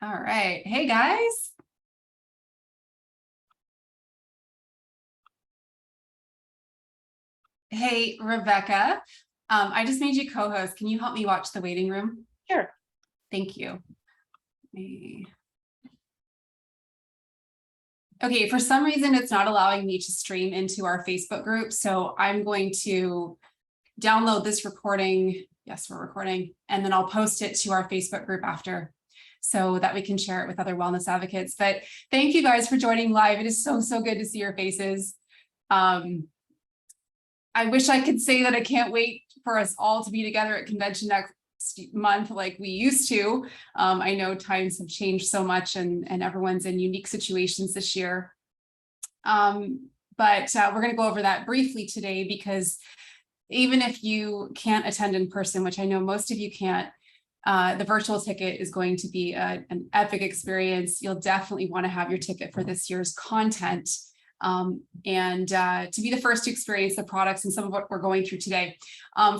All right. Hey, guys. Hey, Rebecca. I just made you co-host. Can you help me watch the waiting room? Sure. Thank you. Okay, for some reason, it's not allowing me to stream into our Facebook group. So I'm going to download this recording. Yes, we're recording. And then I'll post it to our Facebook group after so that we can share it with other wellness advocates. But thank you guys for joining live. It is so good to see your faces. I wish I could say that I can't wait for us all to be together at convention next month like we used to. I know times have changed so much and everyone's in unique situations this year. But we're going to go over that briefly today because even if you can't attend in person, which I know most of you can't, the virtual ticket is going to be an epic experience. You'll definitely want to have your ticket for this year's content. And to be the first to experience the products and some of what we're going through today.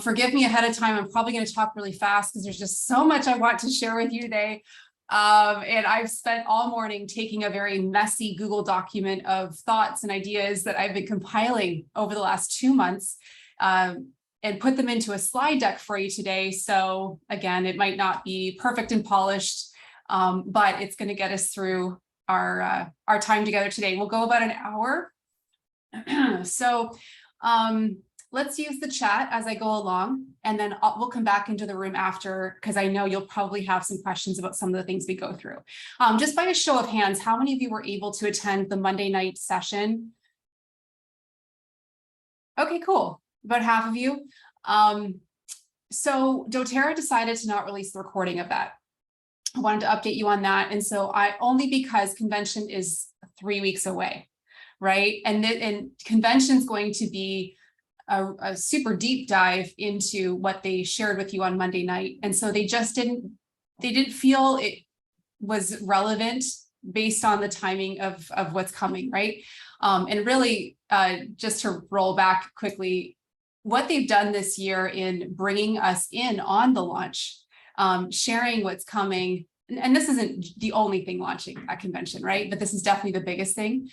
Forgive me ahead of time. I'm probably going to talk really fast because there's just so much I want to share with you today. And I've spent all morning taking a very messy Google document of thoughts and ideas that I've been compiling over the last 2 months and put them into a slide deck for you today. So again, it might not be perfect and polished, but it's going to get us through our time together today. We'll go about an hour. So let's use the chat as I go along, and then we'll come back into the room after, because I know you'll probably have some questions about some of the things we go through. Just by a show of hands, how many of you were able to attend the Monday night session? Okay, cool. About half of you. So doTERRA decided to not release the recording of that. I wanted to update you on that. And so only because convention is 3 weeks away, right? And convention is going to be a super deep dive into what they shared with you on Monday night. And so they didn't feel it was relevant based on the timing of what's coming, right? And really, just to roll back quickly, what they've done this year in bringing us in on the launch, sharing what's coming, and this isn't the only thing launching at convention, right? But this is definitely the biggest thing.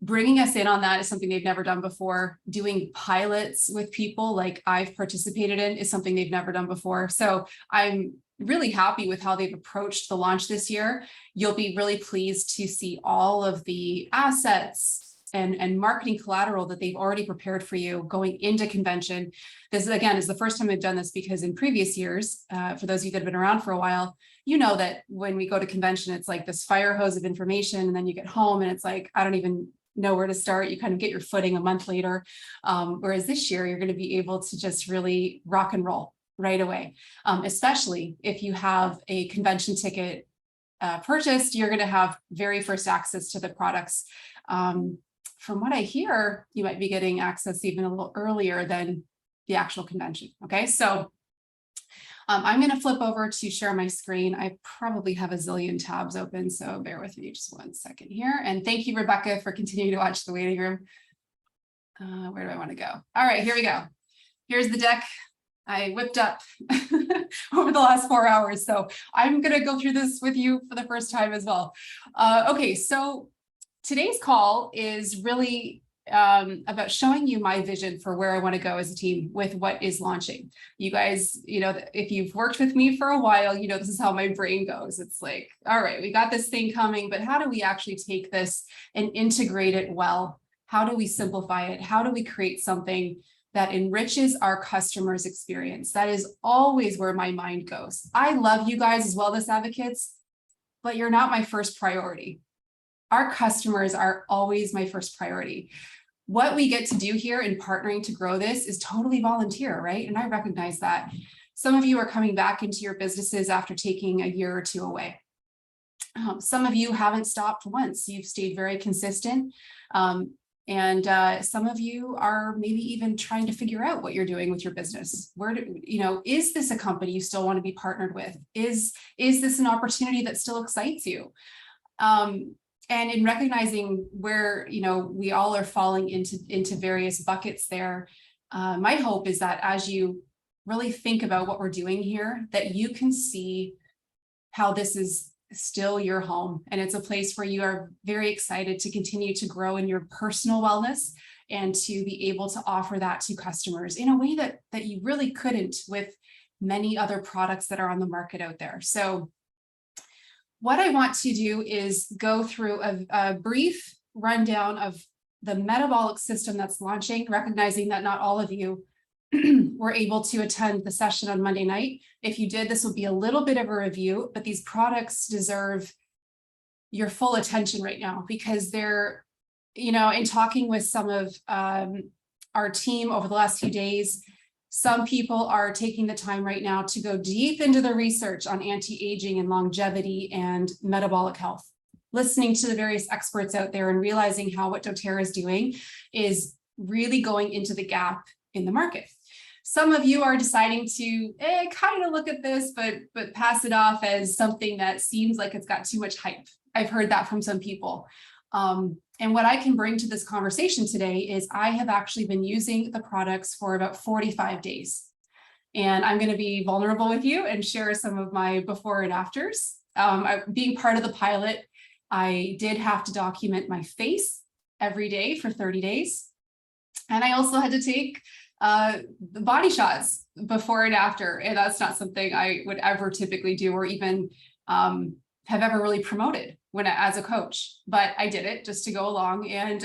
Bringing us in on that is something they've never done before. Doing pilots with people like I've participated in is something they've never done before. So I'm really happy with how they've approached the launch this year. You'll be really pleased to see all of the assets and marketing collateral that they've already prepared for you going into convention. This, again, is the first time I've done this because in previous years, for those of you that have been around for a while, you know that when we go to convention, it's like this fire hose of information, and then you get home and it's like, I don't even know where to start. You kind of get your footing a month later. Whereas this year, you're going to be able to just really rock and roll right away, especially if you have a convention ticket purchased, you're going to have very first access to the products. From what I hear, you might be getting access even a little earlier than the actual convention. Okay, so I'm going to flip over to share my screen. I probably have a zillion tabs open, so bear with me just 1 second here. And thank you, Rebecca, for continuing to watch the waiting room. Where do I want to go? All right, here we go. Here's the deck I whipped up over the last 4 hours. So I'm going to go through this with you for the first time as well. Okay, so today's call is really about showing you my vision for where I want to go as a team with what is launching. You guys, you know, if you've worked with me for a while, you know, this is how my brain goes. It's like, all right, we got this thing coming, but how do we actually take this and integrate it well? How do we simplify it? How do we create something that enriches our customers' experience? That is always where my mind goes. I love you guys as wellness advocates, but you're not my first priority. Our customers are always my first priority. What we get to do here in partnering to grow this is totally volunteer, right? And I recognize that. Some of you are coming back into your businesses after taking a year or two away. Some of you haven't stopped once. You've stayed very consistent. And some of you are maybe even trying to figure out what you're doing with your business. Where do, you know, is this a company you still want to be partnered with? Is this an opportunity that still excites you? And in recognizing where, you know, we all are falling into various buckets there, my hope is that as you really think about what we're doing here, that you can see how this is still your home. And it's a place where you are very excited to continue to grow in your personal wellness and to be able to offer that to customers in a way that you really couldn't with many other products that are on the market out there. So what I want to do is go through a brief rundown of the metabolic system that's launching, recognizing that not all of you were able to attend the session on Monday night. If you did, this will be a little bit of a review, but these products deserve your full attention right now, because they're, you know, in talking with some of our team over the last few days, some people are taking the time right now to go deep into the research on anti-aging and longevity and metabolic health, listening to the various experts out there and realizing how what doTERRA is doing is really going into the gap in the market. Some of you are deciding to kind of look at this, but pass it off as something that seems like it's got too much hype. I've heard that from some people. And what I can bring to this conversation today is I have actually been using the products for about 45 days. And I'm going to be vulnerable with you and share some of my before and afters. Being part of the pilot, I did have to document my face every day for 30 days. And I also had to take the body shots before and after. And that's not something I would ever typically do or even have ever really promoted as a coach, but I did it just to go along. And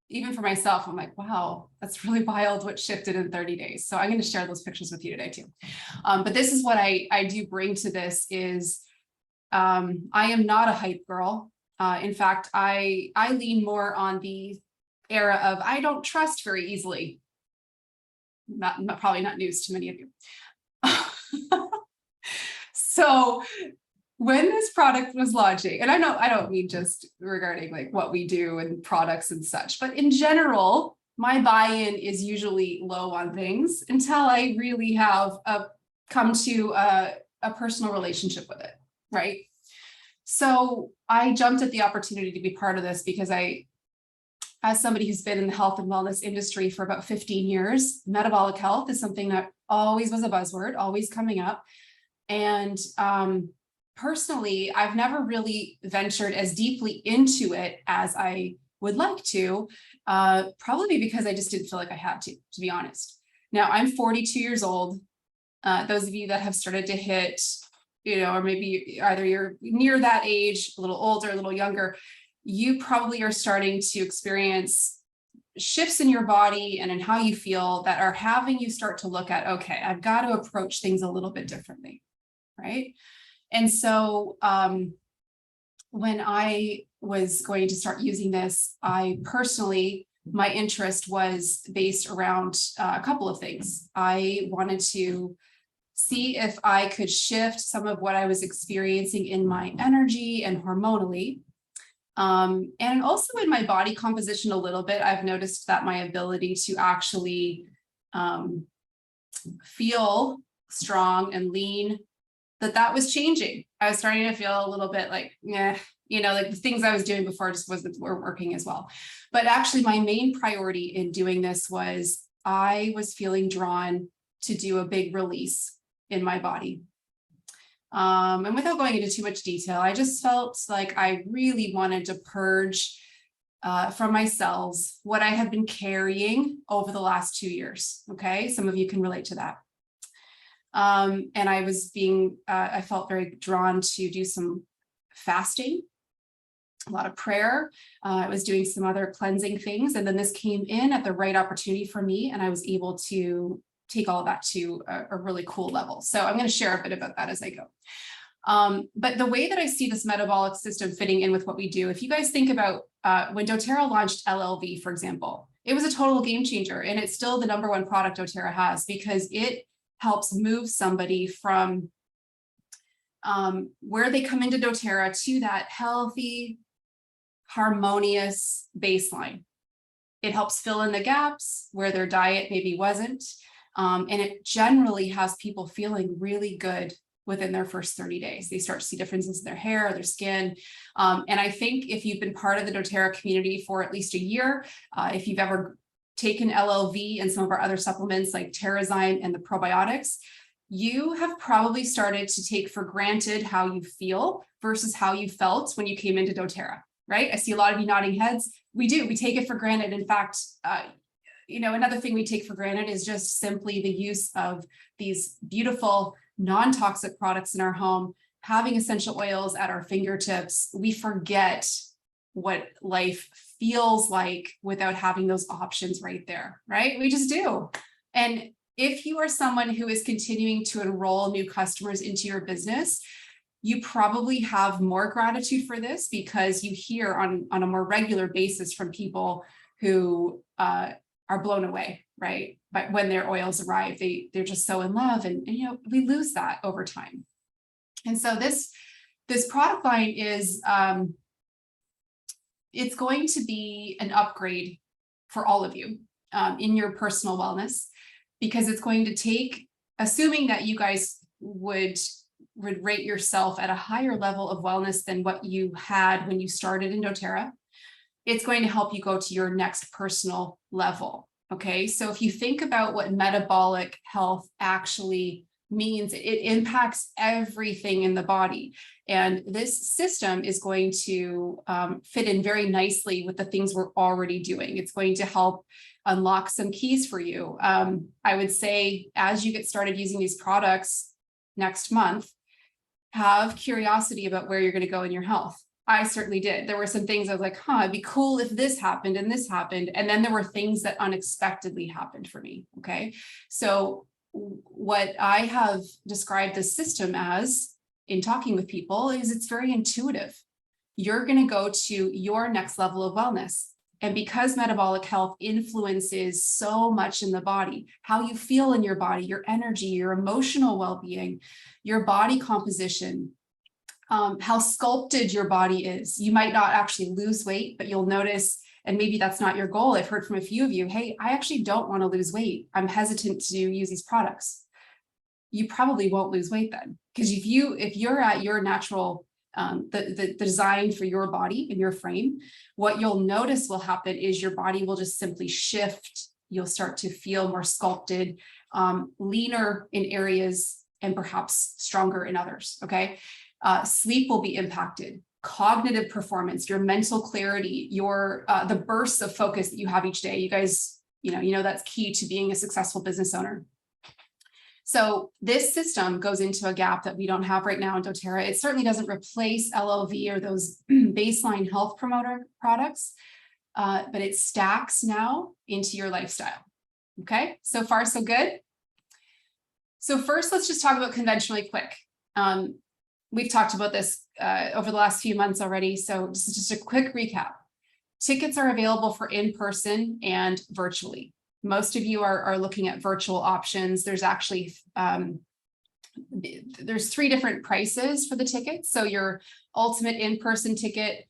even for myself, I'm like, wow, that's really wild what shifted in 30 days. So I'm going to share those pictures with you today too. But this is what I do bring to this is I am not a hype girl. In fact, I lean more on the era of I don't trust very easily. Probably not news to many of you. So when this product was launching, and I don't mean just regarding like what we do and products and such, but in general, my buy-in is usually low on things until I really have come to a personal relationship with it, right? So I jumped at the opportunity to be part of this because as somebody who's been in the health and wellness industry for about 15 years, metabolic health is something that always was a buzzword, always coming up. And personally, I've never really ventured as deeply into it as I would like to, probably because I just didn't feel like I had to be honest. Now I'm 42 years old. Those of you that have started to hit, you know, or maybe either you're near that age, a little older, a little younger, you probably are starting to experience shifts in your body and in how you feel that are having you start to look at, okay, I've got to approach things a little bit differently, right? And so when I was going to start using this, I personally, my interest was based around a couple of things. I wanted to see if I could shift some of what I was experiencing in my energy and hormonally. And also in my body composition a little bit. I've noticed that my ability to actually feel strong and lean, that was changing. I was starting to feel a little bit like, yeah, you know, like the things I was doing before just weren't working as well. But actually my main priority in doing this was I was feeling drawn to do a big release in my body. And without going into too much detail, I just felt like I really wanted to purge from my cells what I had been carrying over the last 2 years. Okay, some of you can relate to that. And I felt very drawn to do some fasting, a lot of prayer. I was doing some other cleansing things. And then this came in at the right opportunity for me. And I was able to take all of that to a really cool level. So I'm going to share a bit about that as I go. But the way that I see this metabolic system fitting in with what we do, if you guys think about when doTERRA launched LLV, for example, it was a total game changer. And it's still the #1 product doTERRA has because it helps move somebody from where they come into doTERRA to that healthy, harmonious baseline. It helps fill in the gaps where their diet maybe wasn't. And it generally has people feeling really good within their first 30 days. They start to see differences in their hair, their skin. And I think if you've been part of the doTERRA community for at least a year, if you've ever taken LLV and some of our other supplements like Terrazyme and the probiotics, you have probably started to take for granted how you feel versus how you felt when you came into doTERRA, right? I see a lot of you nodding heads. We do, we take it for granted. In fact, another thing we take for granted is just simply the use of these beautiful non-toxic products in our home, having essential oils at our fingertips. We forget what life feels like without having those options right there, right? We just do. And if you are someone who is continuing to enroll new customers into your business, you probably have more gratitude for this because you hear on a more regular basis from people who are blown away, right? But when their oils arrive, they're just so in love, and we lose that over time. And so this product line is it's going to be an upgrade for all of you in your personal wellness, because it's going to take, assuming that you guys would rate yourself at a higher level of wellness than what you had when you started in doTERRA, it's going to help you go to your next personal level. Okay, so if you think about what metabolic health actually means, it impacts everything in the body. And this system is going to fit in very nicely with the things we're already doing. It's going to help unlock some keys for you. I would say as you get started using these products next month, have curiosity about where you're going to go in your health. I certainly did. There were some things I was like, it'd be cool if this happened and this happened. And then there were things that unexpectedly happened for me. Okay. So what I have described this system as in talking with people is it's very intuitive. You're going to go to your next level of wellness. And because metabolic health influences so much in the body, how you feel in your body, your energy, your emotional well-being, your body composition, how sculpted your body is. You might not actually lose weight, but you'll notice, and maybe that's not your goal. I've heard from a few of you, hey, I actually don't want to lose weight. I'm hesitant to use these products. You probably won't lose weight then, because if you're at your natural, the design for your body and your frame, what you'll notice will happen is your body will just simply shift. You'll start to feel more sculpted, leaner in areas, and perhaps stronger in others. Okay. Sleep will be impacted, cognitive performance, your mental clarity, your the bursts of focus that you have each day. You guys, that's key to being a successful business owner. So this system goes into a gap that we don't have right now in doTERRA. It certainly doesn't replace LLV or those baseline health promoter products, but it stacks now into your lifestyle. Okay, so far so good. So first, let's just talk about conventionally quick. We've talked about this over the last few months already, so just a quick recap. Tickets are available for in-person and virtually. Most of you are looking at virtual options. There's actually, there's 3 different prices for the tickets. So your ultimate in-person ticket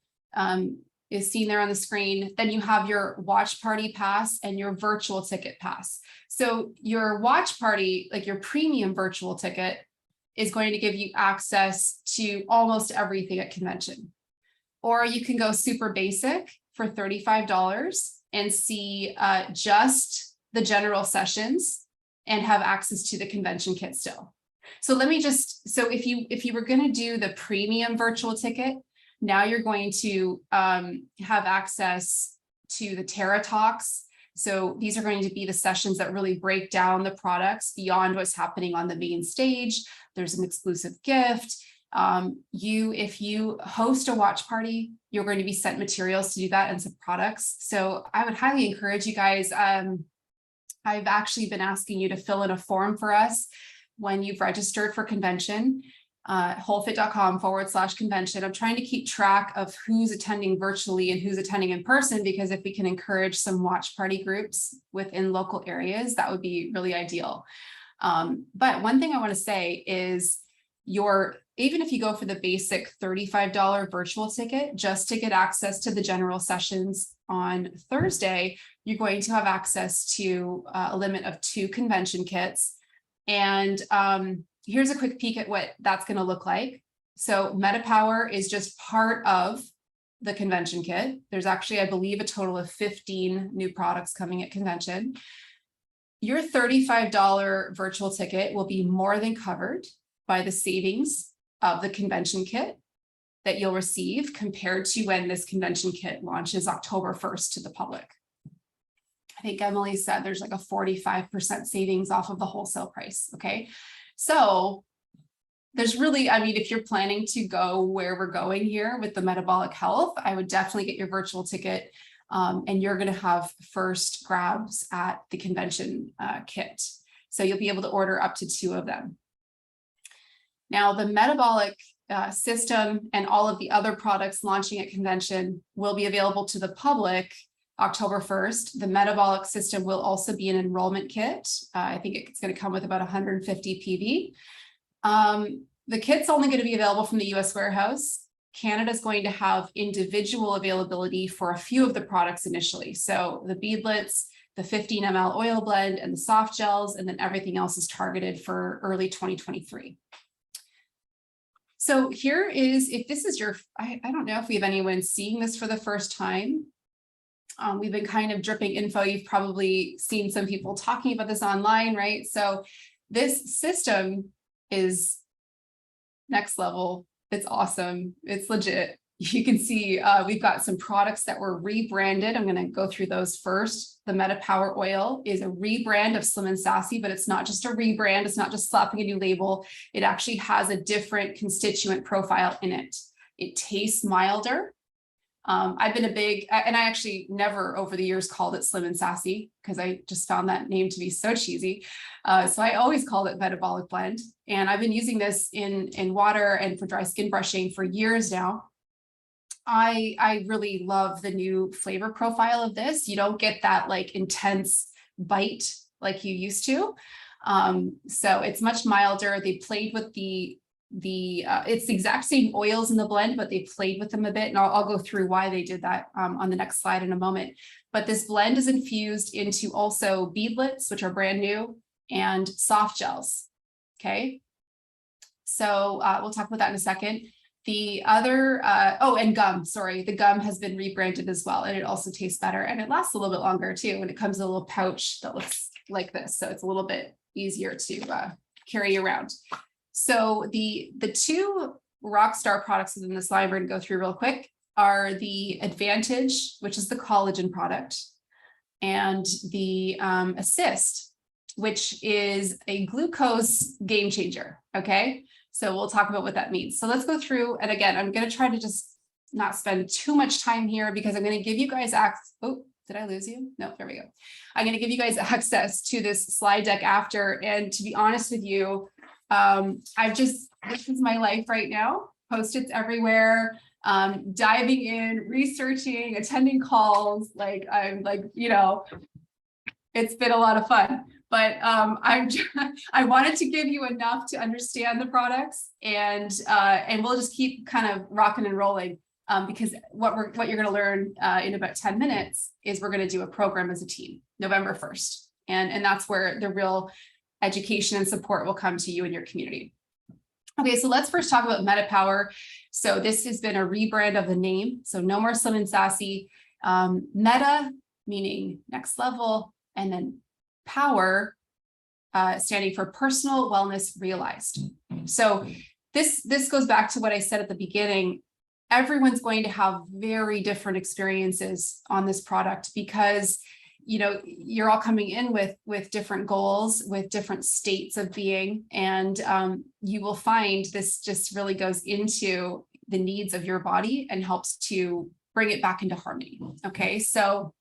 is seen there on the screen. Then you have your watch party pass and your virtual ticket pass. So your watch party, like your premium virtual ticket, is going to give you access to almost everything at convention. Or you can go super basic for $35 and see just the general sessions and have access to the convention kit still. So let me just, so if you were going to do the premium virtual ticket, now you're going to have access to the Terra Talks. So these are going to be the sessions that really break down the products beyond what's happening on the main stage. There's an exclusive gift. If you host a watch party, you're going to be sent materials to do that and some products. So I would highly encourage you guys. I've actually been asking you to fill in a form for us when you've registered for convention, holfit.com/convention. I'm trying to keep track of who's attending virtually and who's attending in person, because if we can encourage some watch party groups within local areas, that would be really ideal. But one thing I want to say is even if you go for the basic $35 virtual ticket, just to get access to the general sessions on Thursday, you're going to have access to a limit of 2 convention kits. And here's a quick peek at what that's going to look like. So METAPWR is just part of the convention kit. There's actually, I believe, a total of 15 new products coming at convention. your $35 virtual ticket will be more than covered by the savings of the convention kit that you'll receive compared to when this convention kit launches October 1st to the public. I think Emily said there's like a 45% savings off of the wholesale price. Okay. So there's really, I mean, if you're planning to go where we're going here with the metabolic health, I would definitely get your virtual ticket. And you're going to have first grabs at the convention kit. So you'll be able to order up to 2 of them. Now, the metabolic system and all of the other products launching at convention will be available to the public October 1st. The metabolic system will also be an enrollment kit. I think it's going to come with about 150 PV. The kit's only going to be available from the US warehouse. Canada is going to have individual availability for a few of the products initially. So the beadlets, the 15 ml oil blend, and the soft gels, and then everything else is targeted for early 2023. So here is, if this is your, I don't know if we have anyone seeing this for the first time. We've been kind of dripping info. You've probably seen some people talking about this online, right? So this system is next level. It's awesome. It's legit. You can see we've got some products that were rebranded. I'm going to go through those first. The METAPWR oil is a rebrand of Slim and Sassy, but it's not just a rebrand. It's not just slapping a new label. It actually has a different constituent profile in it. It tastes milder. I've been a big, and I actually never over the years called it Slim and Sassy because I just found that name to be so cheesy. So I always called it Metabolic Blend. And I've been using this in water and for dry skin brushing for years now. I really love the new flavor profile of this. You don't get that like intense bite like you used to. So it's much milder. They played with it's the exact same oils in the blend, but they played with them a bit. And I'll go through why they did that on the next slide in a moment. But this blend is infused into also beadlets, which are brand new, and soft gels. Okay. So we'll talk about that in a second. The other, and gum, sorry, the gum has been rebranded as well. And it also tastes better and it lasts a little bit longer too. When it comes in a little pouch that looks like this. So it's a little bit easier to carry around. So the 2 rockstar products within this line we're going to go through real quick are the Advantage, which is the collagen product, and the Assist, which is a glucose game changer. Okay, so we'll talk about what that means. So let's go through, and again, I'm going to try to just not spend too much time here because I'm going to give you guys access. Oh, did I lose you? No, there we go. I'm going to give you guys access to this slide deck after, and to be honest with you, this is my life right now. Post-its everywhere, diving in, researching, attending calls. Like I'm like, you know, it's been a lot of fun, but I wanted to give you enough to understand the products, and we'll just keep kind of rocking and rolling. Because what you're going to learn in about 10 minutes is we're going to do a program as a team, November 1st. And that's where the real education and support will come to you and your community. Okay, so let's first talk about METAPWR. So this has been a rebrand of the name. So no more Slim and Sassy. Meta, meaning next level, and then power, standing for personal wellness realized. So this goes back to what I said at the beginning. Everyone's going to have very different experiences on this product because you know, you're all coming in with different goals, with different states of being, and you will find this just really goes into the needs of your body and helps to bring it back into harmony. Okay, so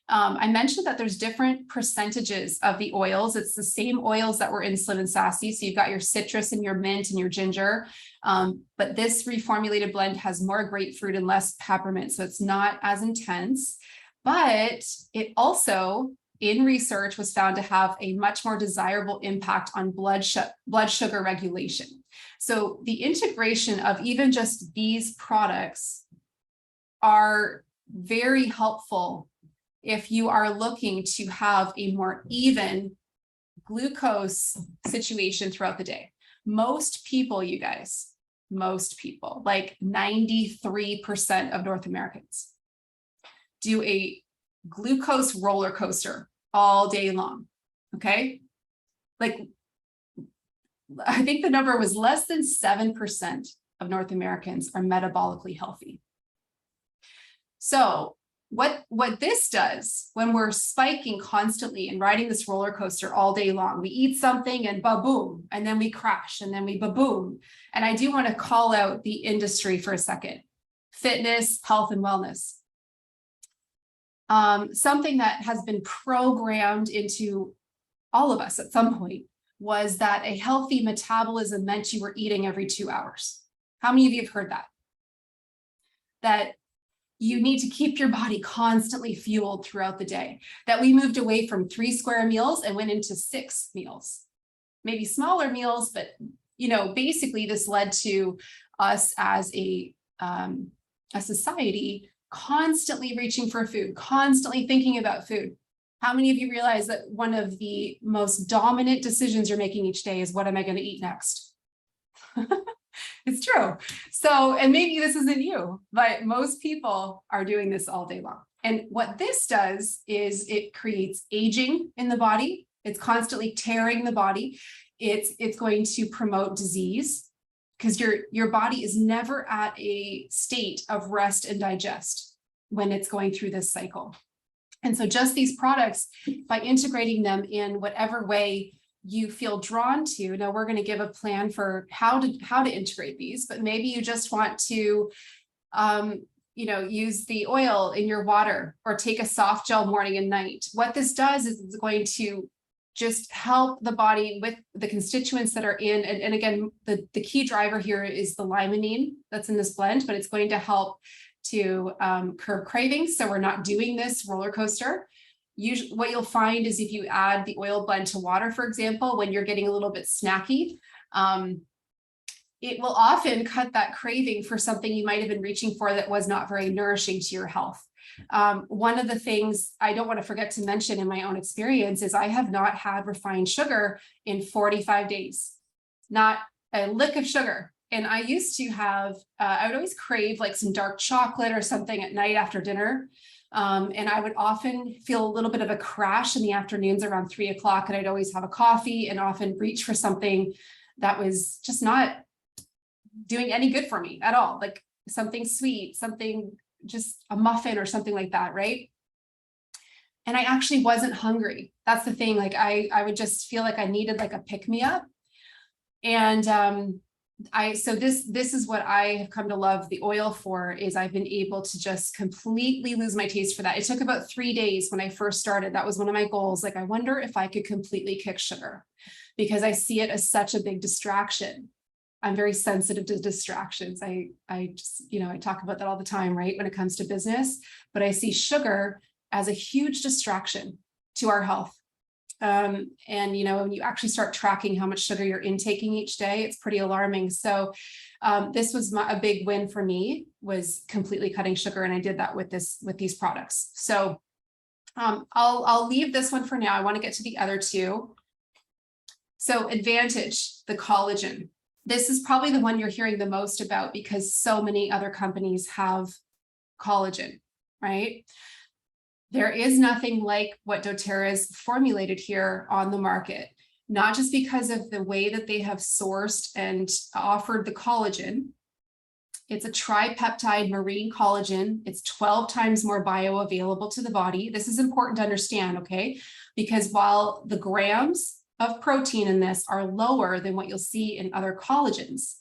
I mentioned that there's different percentages of the oils. It's the same oils that were in Slim and Sassy. So you've got your citrus and your mint and your ginger, but this reformulated blend has more grapefruit and less peppermint, so it's not as intense. But it also, in research, was found to have a much more desirable impact on blood sugar regulation. So the integration of even just these products are very helpful if you are looking to have a more even glucose situation throughout the day. Most people, you guys, most people, like 93% of North Americans, do a glucose roller coaster all day long. Okay. Like, I think the number was less than 7% of North Americans are metabolically healthy. So what this does when we're spiking constantly and riding this roller coaster all day long, we eat something and ba-boom, and then we crash and then we ba-boom. And I do want to call out the industry for a second. Fitness, health, and wellness. Something that has been programmed into all of us at some point was that a healthy metabolism meant you were eating every 2 hours. How many of you have heard that? That you need to keep your body constantly fueled throughout the day. That we moved away from 3 square meals and went into 6 meals. Maybe smaller meals, but basically this led to us as a society constantly reaching for food, constantly thinking about food. How many of you realize that one of the most dominant decisions you're making each day is, what am I going to eat next? It's true. So, and maybe this isn't you, but most people are doing this all day long. And what this does is it creates aging in the body. It's constantly tearing the body. It's going to promote disease, because your body is never at a state of rest and digest when it's going through this cycle. And so just these products, by integrating them in whatever way you feel drawn to. Now we're going to give a plan for how to integrate these, but maybe you just want to use the oil in your water or take a soft gel morning and night. What this does is it's going to just help the body with the constituents that are in, and again, the key driver here is the limonene that's in this blend, but it's going to help to curb cravings. So we're not doing this roller coaster. Usually what you'll find is if you add the oil blend to water, for example, when you're getting a little bit snacky, it will often cut that craving for something you might have been reaching for that was not very nourishing to your health. One of the things I don't want to forget to mention in my own experience is I have not had refined sugar in 45 days, not a lick of sugar. And I used to have, I would always crave like some dark chocolate or something at night after dinner. And I would often feel a little bit of a crash in the afternoons around 3 o'clock, and I'd always have a coffee and often reach for something that was just not doing any good for me at all, like something sweet, something just a muffin or something like that, right? And I actually wasn't hungry. That's the thing. Like I would just feel like I needed like a pick-me-up. And so this is what I have come to love the oil for, is I've been able to just completely lose my taste for that. It took about 3 days when I first started. That was one of my goals. Like, I wonder if I could completely kick sugar, because I see it as such a big distraction. I'm very sensitive to distractions. I just, I talk about that all the time, right? When it comes to business, but I see sugar as a huge distraction to our health. And, when you actually start tracking how much sugar you're intaking each day, it's pretty alarming. So this was a big win for me, was completely cutting sugar. And I did that with these products. So I'll leave this one for now. I want to get to the other two. So Advantage, the collagen. This is probably the one you're hearing the most about, because so many other companies have collagen, right? There is nothing like what doTERRA's formulated here on the market, not just because of the way that they have sourced and offered the collagen. It's a tripeptide marine collagen. It's 12 times more bioavailable to the body. This is important to understand, okay? Because while the grams of protein in this are lower than what you'll see in other collagens,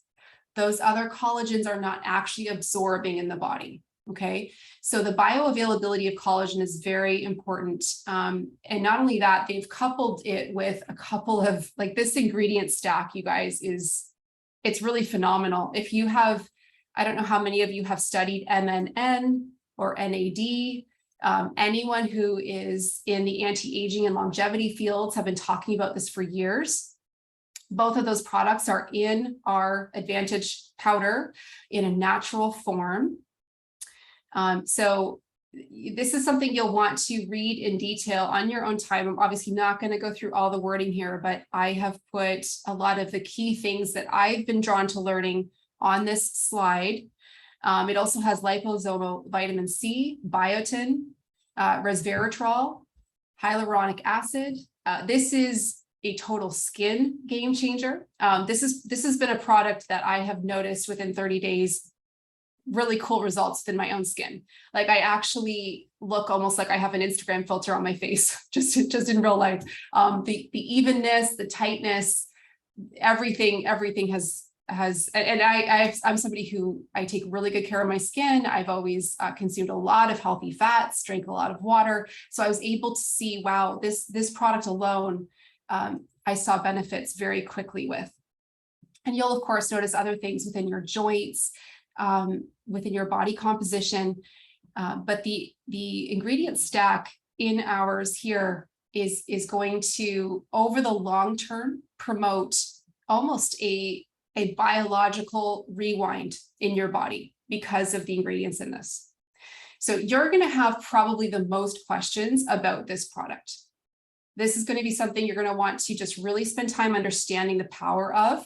those other collagens are not actually absorbing in the body. Okay, so the bioavailability of collagen is very important. And not only that, they've coupled it with a couple of, like, this ingredient stack, you guys, it's really phenomenal. If you have, I don't know how many of you have studied MNN or NAD. Anyone who is in the anti-aging and longevity fields have been talking about this for years. Both of those products are in our Advantage powder in a natural form. So this is something you'll want to read in detail on your own time. I'm obviously not going to go through all the wording here, but I have put a lot of the key things that I've been drawn to learning on this slide. It also has liposomal vitamin C, biotin, resveratrol, hyaluronic acid. This is a total skin game changer. This has been a product that I have noticed within 30 days, really cool results within my own skin. Like I actually look almost like I have an Instagram filter on my face, just in real life. The evenness, the tightness, everything has, and I'm somebody who I take really good care of my skin. I've always consumed a lot of healthy fats, drank a lot of water. So I was able to see, wow, this product alone, I saw benefits very quickly with. And you'll of course notice other things within your joints, within your body composition. But the ingredient stack in ours here is going to, over the long term, promote almost a biological rewind in your body because of the ingredients in this. So you're going to have probably the most questions about this product. This is going to be something you're going to want to just really spend time understanding the power of.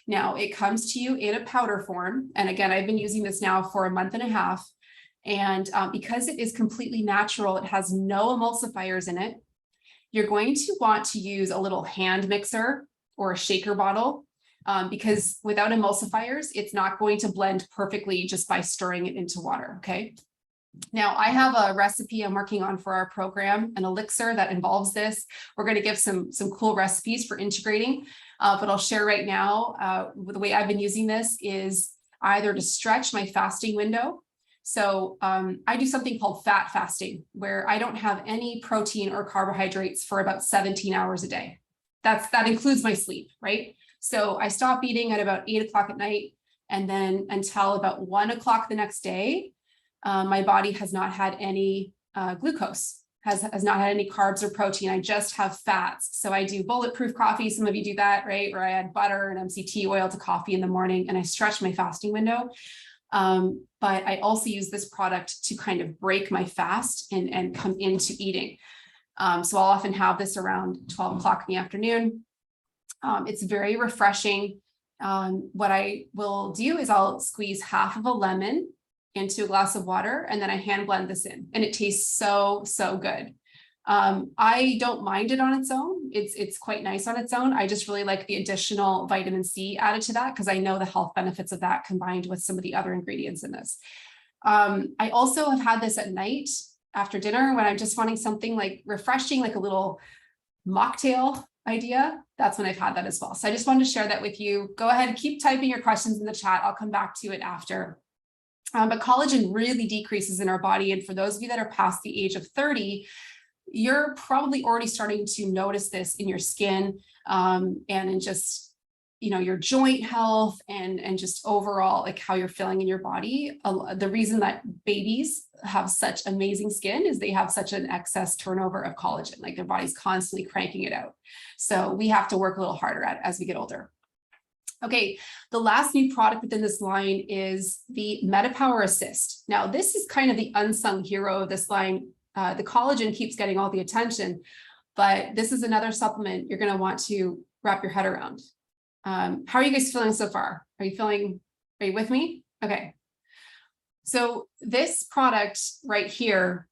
Now, it comes to you in a powder form. And again, I've been using this now for a month and a half. And because it is completely natural, it has no emulsifiers in it. You're going to want to use a little hand mixer or a shaker bottle because without emulsifiers, it's not going to blend perfectly just by stirring it into water, okay? Now, I have a recipe I'm working on for our program, an elixir that involves this. We're going to give some cool recipes for integrating, but I'll share right now, the way I've been using this is either to stretch my fasting window. So I do something called fat fasting, where I don't have any protein or carbohydrates for about 17 hours a day. That includes my sleep, right? So I stop eating at about 8 o'clock at night, and then until about 1 o'clock the next day, my body has not had any glucose, has not had any carbs or protein. I just have fats. So I do bulletproof coffee. Some of you do that, right? Where I add butter and MCT oil to coffee in the morning, and I stretch my fasting window. But I also use this product to kind of break my fast and come into eating. So I'll often have this around 12 o'clock in the afternoon. It's very refreshing. What I will do is I'll squeeze half of a lemon into a glass of water, and then I hand blend this in, and it tastes so good. I don't mind it on its own. It's quite nice on its own. I just really like the additional vitamin C added to that because I know the health benefits of that combined with some of the other ingredients in this. I also have had this at night after dinner when I'm just wanting something like refreshing, like a little mocktail idea. That's when I've had that as well. So I just wanted to share that with you. Go ahead and keep typing your questions in the chat. I'll come back to it after. But collagen really decreases in our body. And for those of you that are past the age of 30, you're probably already starting to notice this in your skin and in just, your joint health and just overall, like how you're feeling in your body. The reason that babies have such amazing skin is they have such an excess turnover of collagen, like their body's constantly cranking it out. So we have to work a little harder at it as we get older. Okay, the last new product within this line is the METAPWR Assist. Now, this is kind of the unsung hero of this line. The collagen keeps getting all the attention, but this is another supplement you're going to want to wrap your head around. How are you guys feeling so far? Are you with me? Okay. So this product right here,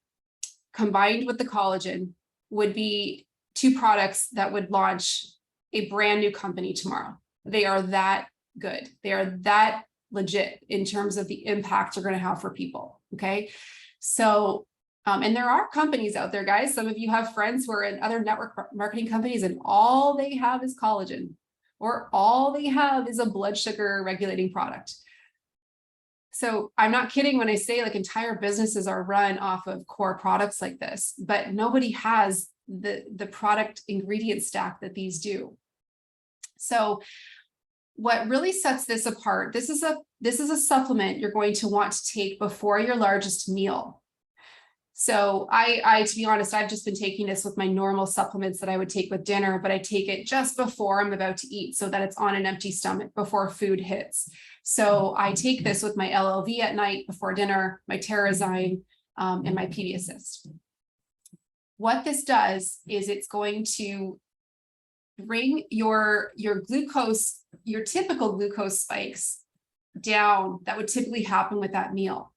combined with the collagen, would be two products that would launch a brand new company tomorrow. They are that good. They are that legit in terms of the impact you're going to have for people. Okay. So, and there are companies out there, guys. Some of you have friends who are in other network marketing companies and all they have is collagen, or all they have is a blood sugar regulating product. So I'm not kidding when I say like entire businesses are run off of core products like this, but nobody has the product ingredient stack that these do. So what really sets this apart, this is a supplement you're going to want to take before your largest meal. So I, to be honest, I've just been taking this with my normal supplements that I would take with dinner, but I take it just before I'm about to eat so that it's on an empty stomach before food hits. So I take this with my LLV at night before dinner, my Terrazyme, and my PD Assist. What this does is it's going to bring your glucose, your typical glucose spikes down that would typically happen with that meal.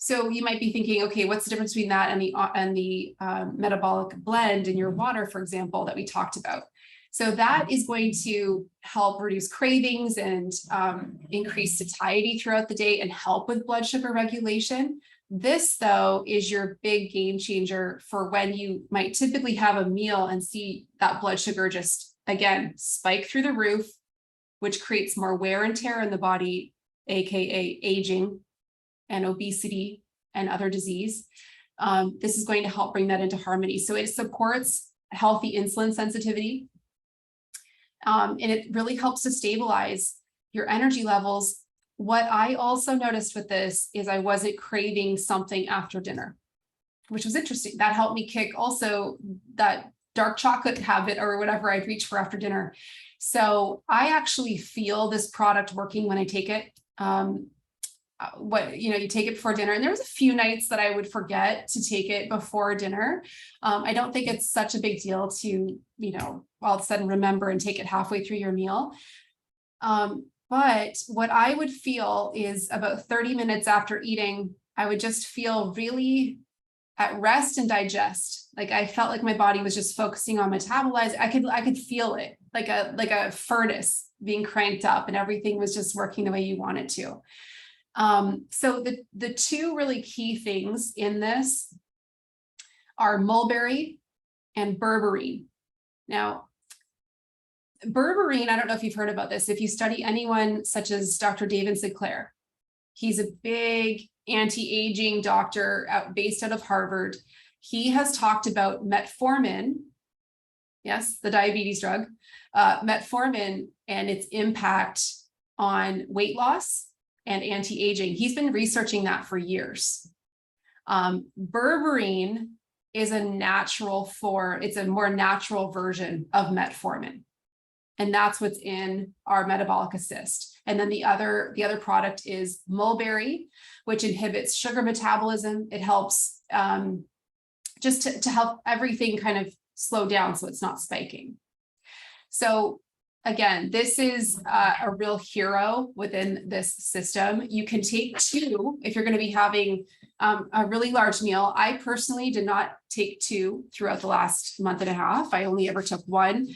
So you might be thinking, okay, what's the difference between that and the metabolic blend in your water, for example, that we talked about? So that is going to help reduce cravings and increase satiety throughout the day and help with blood sugar regulation. This, though, is your big game changer for when you might typically have a meal and see that blood sugar just, again, spike through the roof, which creates more wear and tear in the body, aka aging and obesity and other disease. This is going to help bring that into harmony. So it supports healthy insulin sensitivity. And it really helps to stabilize your energy levels. What I also noticed with this is I wasn't craving something after dinner, which was interesting. That helped me kick also that dark chocolate habit or whatever I'd reach for after dinner. So I actually feel this product working when I take it. You take it before dinner, and there was a few nights that I would forget to take it before dinner. I don't think it's such a big deal to, all of a sudden remember and take it halfway through your meal. But what I would feel is about 30 minutes after eating, I would just feel really at rest and digest. Like I felt like my body was just focusing on metabolize. I could feel it like a furnace being cranked up, and everything was just working the way you want it to. So the two really key things in this are mulberry and berberine. Now, berberine, I don't know if you've heard about this. If you study anyone such as Dr. David Sinclair, he's a big anti-aging doctor based out of Harvard. He has talked about metformin, yes, the diabetes drug, metformin and its impact on weight loss and anti-aging. He's been researching that for years. Berberine is it's a more natural version of metformin. And that's what's in our metabolic assist. And then the other product is mulberry, which inhibits sugar metabolism. It helps just to help everything kind of slow down so it's not spiking. So again, this is a real hero within this system. You can take two if you're going to be having a really large meal. I personally did not take two throughout the last month and a half. I only ever took one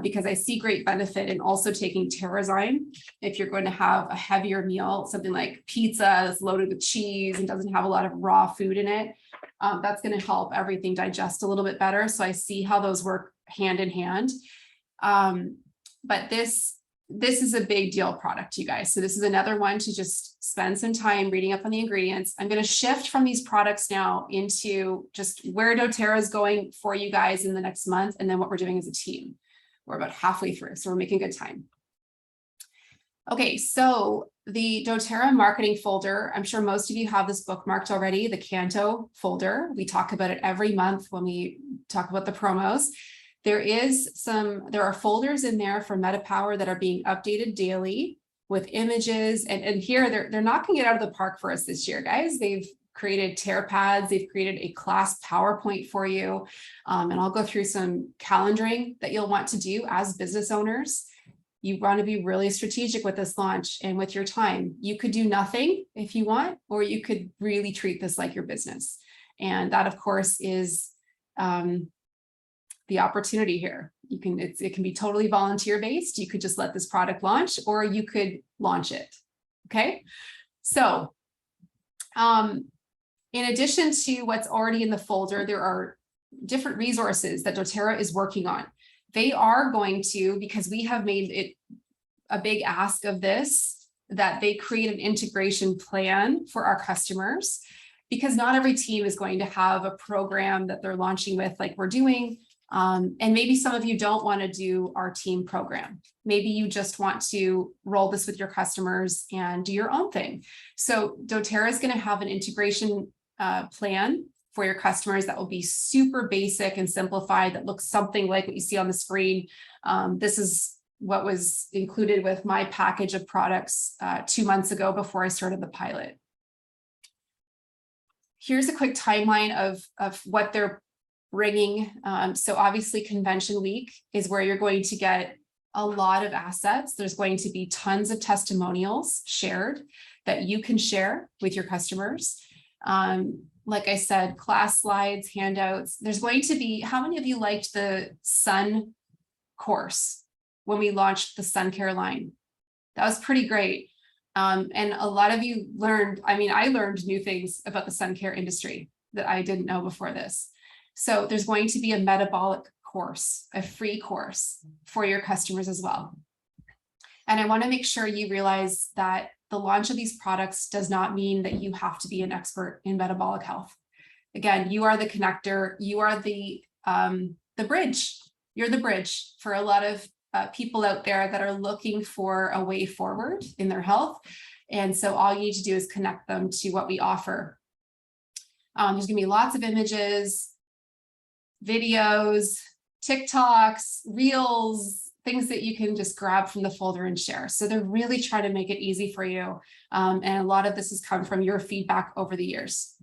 because I see great benefit in also taking Terrazyme. If you're going to have a heavier meal, something like pizza that's loaded with cheese and doesn't have a lot of raw food in it, that's going to help everything digest a little bit better. So I see how those work hand in hand. But this is a big deal product, you guys. So this is another one to just spend some time reading up on the ingredients. I'm going to shift from these products now into just where doTERRA is going for you guys in the next month, and then what we're doing as a team. We're about halfway through, so we're making good time. Okay, so the doTERRA marketing folder, I'm sure most of you have this bookmarked already, the Canto folder. We talk about it every month when we talk about the promos. There are folders in there for METAPWR that are being updated daily with images, and here they're knocking it out of the park for us this year, guys. They've created tear pads, they've created a class PowerPoint for you, and I'll go through some calendaring that you'll want to do as business owners. You want to be really strategic with this launch and with your time. You could do nothing if you want, or you could really treat this like your business, and that, of course, is the opportunity here. It can be totally volunteer based. You could just let this product launch, or you could launch it. Okay. So, in addition to what's already in the folder, there are different resources that doTERRA is working on. They are going to, because we have made it a big ask of this, that they create an integration plan for our customers, because not every team is going to have a program that they're launching with like we're doing. And maybe some of you don't want to do our team program. Maybe you just want to roll this with your customers and do your own thing. So doTERRA is going to have an integration plan for your customers that will be super basic and simplified, that looks something like what you see on the screen. This is what was included with my package of products 2 months ago before I started the pilot. Here's a quick timeline of what they're bringing. So obviously Convention Week is where you're going to get a lot of assets. There's going to be tons of testimonials shared that you can share with your customers. Like I said, class slides, handouts. There's going to be, how many of you liked the sun course when we launched the sun care line? That was pretty great. And a lot of you learned, I mean, I learned new things about the sun care industry that I didn't know before this. So there's going to be a metabolic course, a free course for your customers as well. And I want to make sure you realize that the launch of these products does not mean that you have to be an expert in metabolic health. Again, you are the connector, you are the bridge. You're the bridge for a lot of people out there that are looking for a way forward in their health. And so all you need to do is connect them to what we offer. There's gonna be lots of images, videos, TikToks, Reels, things that you can just grab from the folder and share. So they're really trying to make it easy for you. And a lot of this has come from your feedback over the years.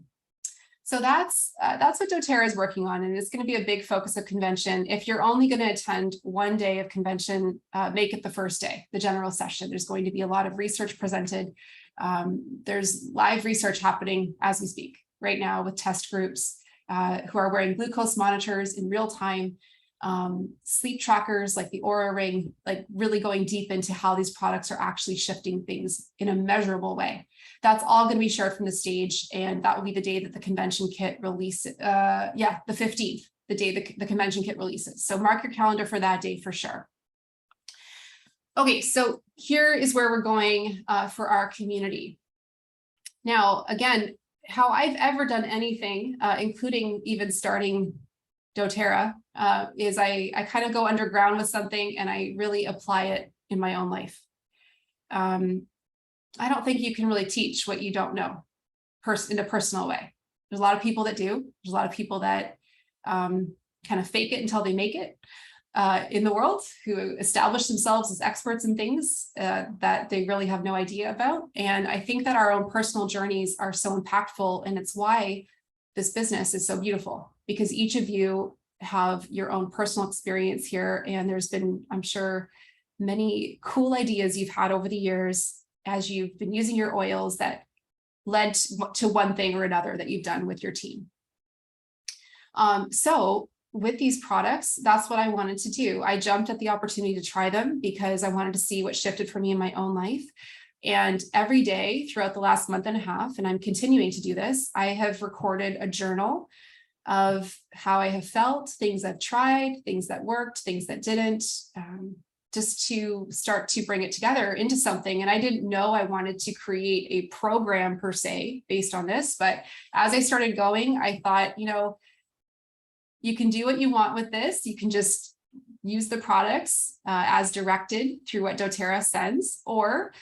So that's what doTERRA is working on, and it's going to be a big focus of convention. If you're only going to attend one day of convention, make it the first day, the general session. There's going to be a lot of research presented. There's live research happening as we speak right now with test groups who are wearing glucose monitors in real time, sleep trackers like the Oura Ring, like really going deep into how these products are actually shifting things in a measurable way. That's all going to be shared from the stage, and that will be the day that the convention kit releases. The 15th, the day the convention kit releases. So mark your calendar for that day for sure. Okay, so here is where we're going for our community. Now, again, how I've ever done anything, including even starting doTERRA, is I kind of go underground with something and I really apply it in my own life. I don't think you can really teach what you don't know in a personal way. There's a lot of people that do. There's a lot of people that kind of fake it until they make it in the world, who establish themselves as experts in things that they really have no idea about. And I think that our own personal journeys are so impactful, and it's why this business is so beautiful, because each of you have your own personal experience here. And there's been, I'm sure, many cool ideas you've had over the years as you've been using your oils that led to one thing or another that you've done with your team. So with these products, that's what I wanted to do. I jumped at the opportunity to try them because I wanted to see what shifted for me in my own life. And every day throughout the last month and a half, and I'm continuing to do this, I have recorded a journal of how I have felt, things I've tried, things that worked, things that didn't, just to start to bring it together into something. And I didn't know I wanted to create a program per se based on this, but as I started going, I thought, you know, you can do what you want with this. You can just use the products as directed through what doTERRA sends, or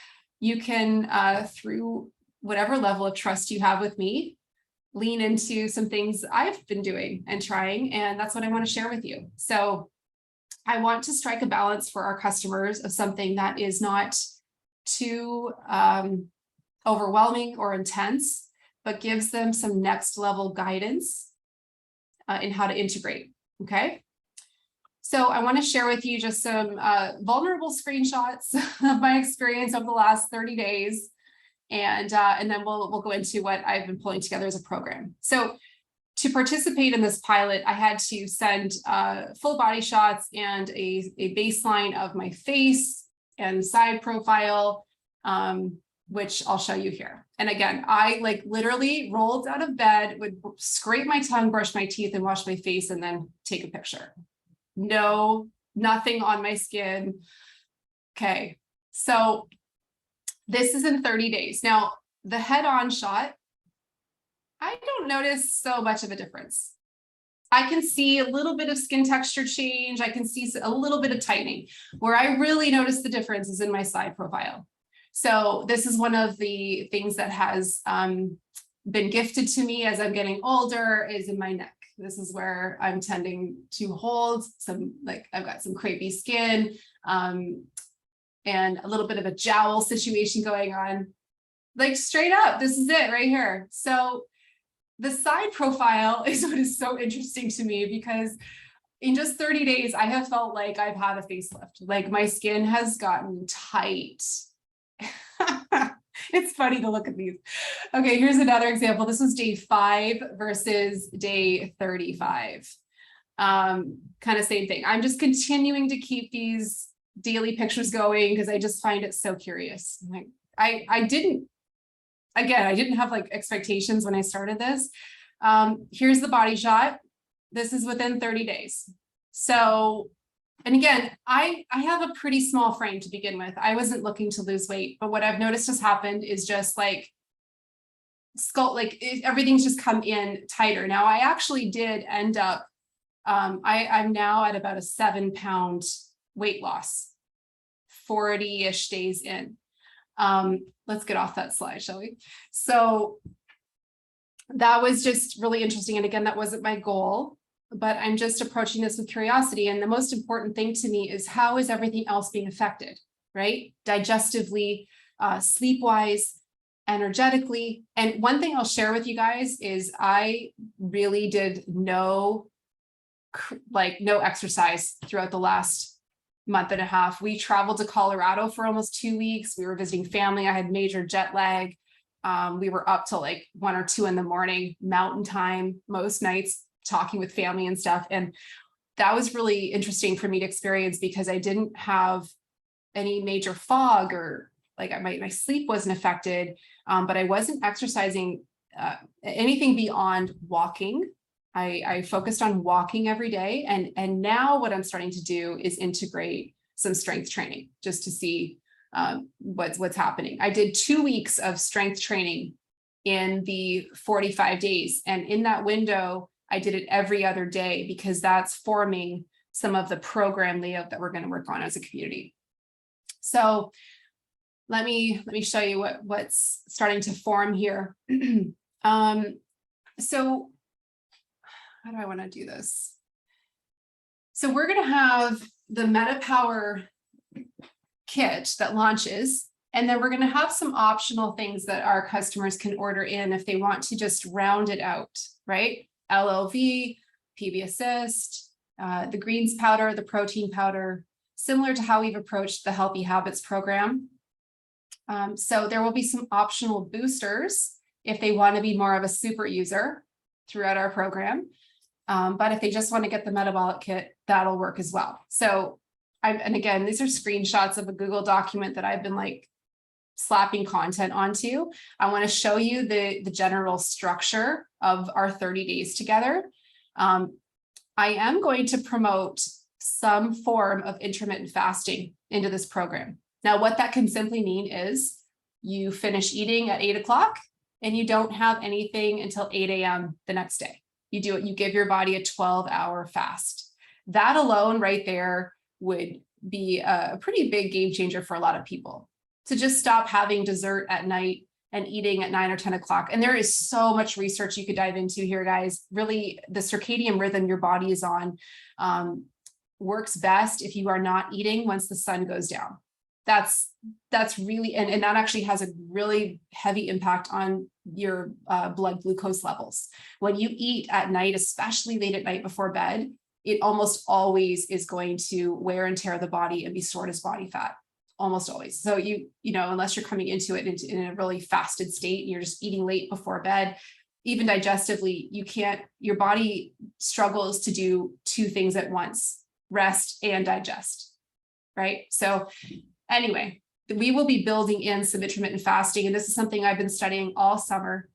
you can, through whatever level of trust you have with me, lean into some things I've been doing and trying, and that's what I want to share with you. So I want to strike a balance for our customers of something that is not too overwhelming or intense, but gives them some next level guidance in how to integrate, okay? So I want to share with you just some vulnerable screenshots of my experience over the last 30 days. And then we'll go into what I've been pulling together as a program. So to participate in this pilot, I had to send full body shots and a baseline of my face and side profile, which I'll show you here. And again, I like literally rolled out of bed, would scrape my tongue, brush my teeth, and wash my face, and then take a picture. No, nothing on my skin. Okay, so this is in 30 days. Now, the head-on shot, I don't notice so much of a difference. I can see a little bit of skin texture change. I can see a little bit of tightening. Where I really notice the difference is in my side profile. So this is one of the things that has been gifted to me as I'm getting older, is in my neck. This is where I'm tending to hold some, like I've got some crepey skin and a little bit of a jowl situation going on. Like straight up, this is it right here. So the side profile is what is so interesting to me, because in just 30 days, I have felt like I've had a facelift. Like my skin has gotten tight. It's funny to look at these. Okay, here's another example. This was day 5 versus day 35. Kind of same thing. I'm just continuing to keep these daily pictures going because I just find it so curious. Like I didn't have like expectations when I started this. Here's the body shot. This is within 30 days. So, and again, I have a pretty small frame to begin with. I wasn't looking to lose weight, but what I've noticed has happened is just like everything's just come in tighter. Now I actually did end up, I'm now at about a 7-pound weight loss, 40-ish days in. Let's get off that slide, shall we? So that was just really interesting. And again, that wasn't my goal, but I'm just approaching this with curiosity. And the most important thing to me is how is everything else being affected, right? Digestively, sleep-wise, energetically. And one thing I'll share with you guys is I really did no exercise throughout the last month and a half. We traveled to Colorado for almost 2 weeks. We were visiting family. I had major jet lag. We were up till like 1 or 2 in the morning, mountain time, most nights, talking with family and stuff. And that was really interesting for me to experience because I didn't have any major fog or like my sleep wasn't affected, but I wasn't exercising anything beyond walking. I focused on walking every day. And now what I'm starting to do is integrate some strength training just to see what's happening. I did 2 weeks of strength training in the 45 days. And in that window, I did it every other day because that's forming some of the program layout that we're going to work on as a community. So let me show you what's starting to form here. So how do I want to do this? So we're going to have the METAPWR kit that launches, and then we're going to have some optional things that our customers can order in if they want to just round it out, right? LLV, PB Assist, the greens powder, the protein powder, similar to how we've approached the Healthy Habits program. So there will be some optional boosters if they want to be more of a super user throughout our program. But if they just want to get the metabolic kit, that'll work as well. So and again, these are screenshots of a Google document that I've been like slapping content onto. I want to show you the general structure of our 30 days together. I am going to promote some form of intermittent fasting into this program. Now, what that can simply mean is you finish eating at 8 o'clock and you don't have anything until 8 a.m. the next day. You give your body a 12-hour fast. That alone right there would be a pretty big game changer for a lot of people. To just stop having dessert at night and eating at 9 or 10 o'clock. And there is so much research you could dive into here, guys. Really, the circadian rhythm your body is on works best if you are not eating once the sun goes down. That's really, and that actually has a really heavy impact on your blood glucose levels. When you eat at night, especially late at night before bed, it almost always is going to wear and tear the body and be stored as body fat. Almost always. So you know, unless you're coming into it in a really fasted state and you're just eating late before bed, even digestively, your body struggles to do 2 things at once, rest and digest, right? So anyway, we will be building in some intermittent fasting, and this is something I've been studying all summer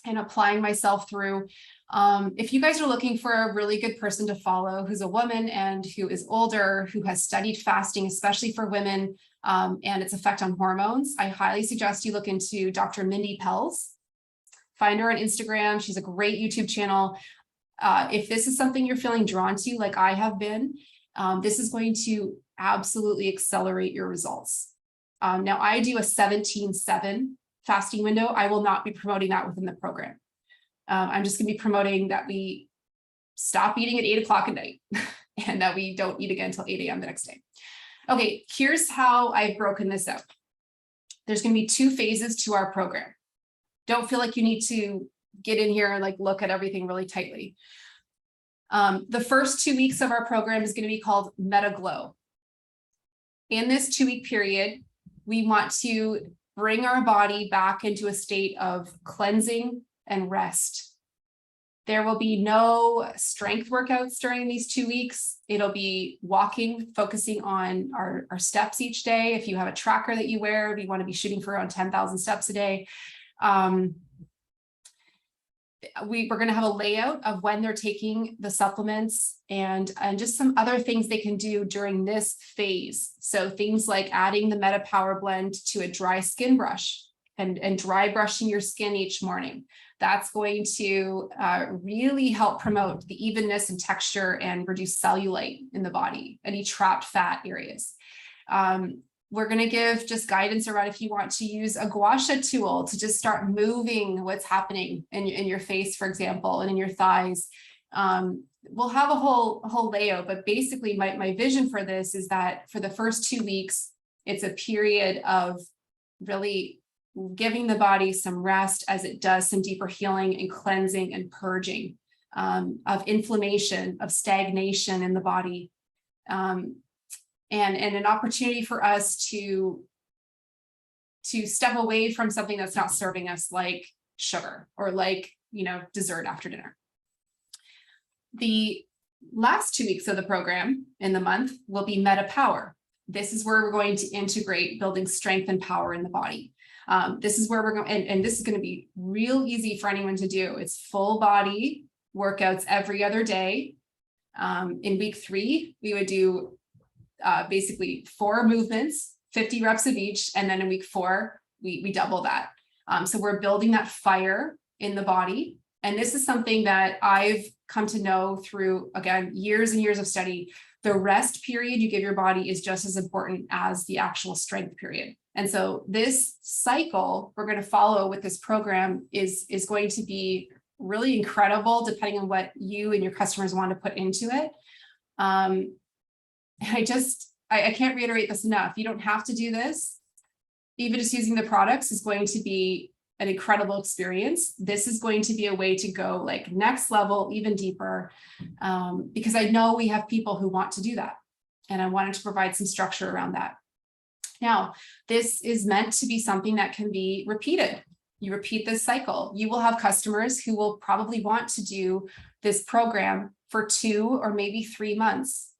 and applying myself through. If you guys are looking for a really good person to follow, who's a woman and who is older, who has studied fasting, especially for women, and its effect on hormones, I highly suggest you look into Dr. Mindy Pelz. Find her on Instagram. She's a great YouTube channel. If this is something you're feeling drawn to, like I have been, this is going to absolutely accelerate your results. Now, I do a 17-7 fasting window. I will not be promoting that within the program. I'm just going to be promoting that we stop eating at 8 o'clock at night and that we don't eat again until 8 a.m. the next day. Okay, here's how I've broken this out. There's going to be 2 phases to our program. Don't feel like you need to get in here and like look at everything really tightly. The first 2 weeks of our program is going to be called Meta Glow. In this 2-week period, we want to bring our body back into a state of cleansing and rest. There will be no strength workouts during these 2 weeks. It'll be walking, focusing on our steps each day. If you have a tracker that you wear, we want to be shooting for around 10,000 steps a day. We're going to have a layout of when they're taking the supplements and just some other things they can do during this phase. So things like adding the METAPWR blend to a dry skin brush and dry brushing your skin each morning. That's going to really help promote the evenness and texture and reduce cellulite in the body, any trapped fat areas. We're going to give just guidance around if you want to use a gua sha tool to just start moving what's happening in your face, for example, and in your thighs. We'll have a whole layout, but basically my vision for this is that for the first 2 weeks, it's a period of really giving the body some rest as it does some deeper healing and cleansing and purging of inflammation, of stagnation in the body. And an opportunity for us to step away from something that's not serving us, like sugar or like, dessert after dinner. The last 2 weeks of the program in the month will be METAPWR. This is where we're going to integrate building strength and power in the body. This is where we're going, and this is going to be real easy for anyone to do. It's full body workouts every other day. In week 3, we would do basically 4 movements, 50 reps of each. And then in week 4, we double that. So we're building that fire in the body. And this is something that I've come to know through, again, years and years of study. The rest period you give your body is just as important as the actual strength period. And so this cycle we're going to follow with this program is going to be really incredible, depending on what you and your customers want to put into it. I can't reiterate this enough. You don't have to do this. Even just using the products is going to be an incredible experience. This is going to be a way to go like next level, even deeper, because I know we have people who want to do that. And I wanted to provide some structure around that. Now, this is meant to be something that can be repeated. You repeat this cycle. You will have customers who will probably want to do this program for 2 or maybe 3 months.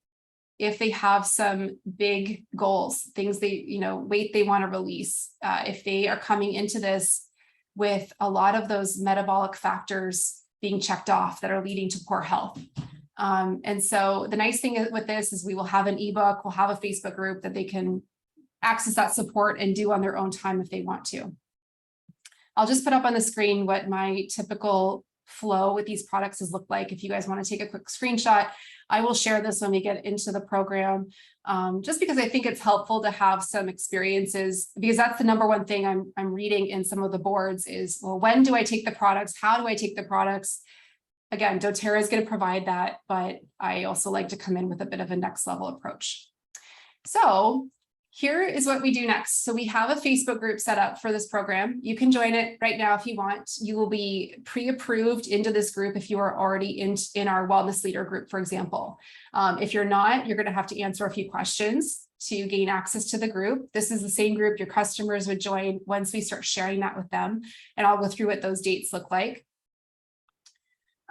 If they have some big goals, things weight they want to release, if they are coming into this with a lot of those metabolic factors being checked off that are leading to poor health. And so the nice thing with this is we will have an ebook, we'll have a Facebook group that they can access that support and do on their own time if they want to. I'll just put up on the screen what my typical flow with these products has looked like. If you guys want to take a quick screenshot, I will share this when we get into the program, just because I think it's helpful to have some experiences, because that's the number one thing I'm reading in some of the boards is, well, when do I take the products? How do I take the products? Again, doTERRA is going to provide that, but I also like to come in with a bit of a next level approach. So here is what we do next. So we have a Facebook group set up for this program. You can join it right now if you want. You will be pre-approved into this group if you are already in our wellness leader group, for example. If you're not, you're going to have to answer a few questions to gain access to the group. This is the same group your customers would join once we start sharing that with them. And I'll go through what those dates look like.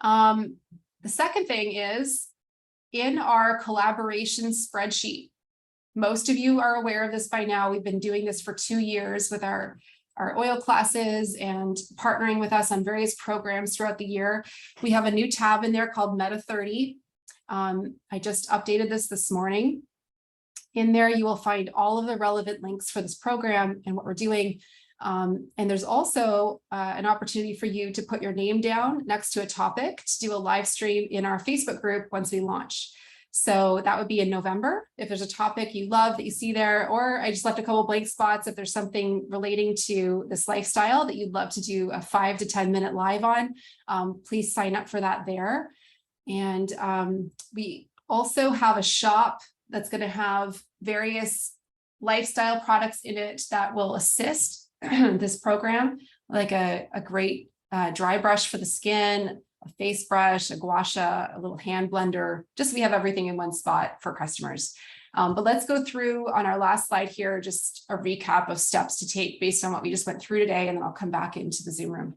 The second thing is in our collaboration spreadsheet. Most of you are aware of this by now. We've been doing this for 2 years with our oil classes and partnering with us on various programs throughout the year. We have a new tab in there called META30. I just updated this morning. In there, you will find all of the relevant links for this program and what we're doing. And there's also an opportunity for you to put your name down next to a topic to do a live stream in our Facebook group once we launch. So that would be in November. If there's a topic you love that you see there, or I just left a couple blank spots. If there's something relating to this lifestyle that you'd love to do a 5 to 10 minute live on, please sign up for that there. And we also have a shop that's going to have various lifestyle products in it that will assist this program, like a great dry brush for the skin, a face brush, a gua sha, a little hand blender, just we have everything in one spot for customers. But let's go through on our last slide here, just a recap of steps to take based on what we just went through today, and then I'll come back into the Zoom room.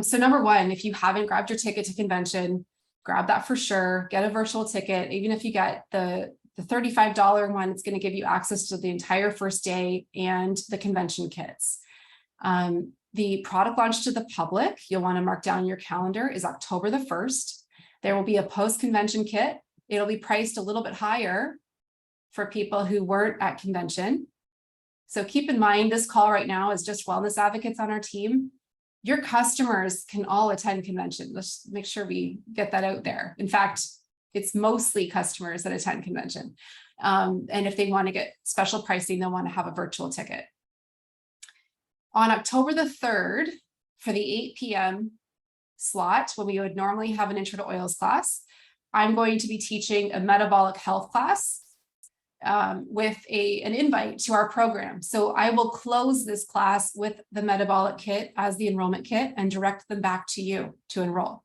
So number one, if you haven't grabbed your ticket to convention, grab that for sure. Get a virtual ticket. Even if you get the $35 one, it's going to give you access to the entire first day and the convention kits. The product launch to the public, you'll want to mark down your calendar, is October the 1st. There will be a post-convention kit. It'll be priced a little bit higher for people who weren't at convention. So keep in mind, this call right now is just wellness advocates on our team. Your customers can all attend convention. Let's make sure we get that out there. In fact, it's mostly customers that attend convention. And if they want to get special pricing, they'll want to have a virtual ticket. On October the 3rd, for the 8 p.m. slot, when we would normally have an intro to oils class, I'm going to be teaching a metabolic health class with an invite to our program. So I will close this class with the metabolic kit as the enrollment kit and direct them back to you to enroll.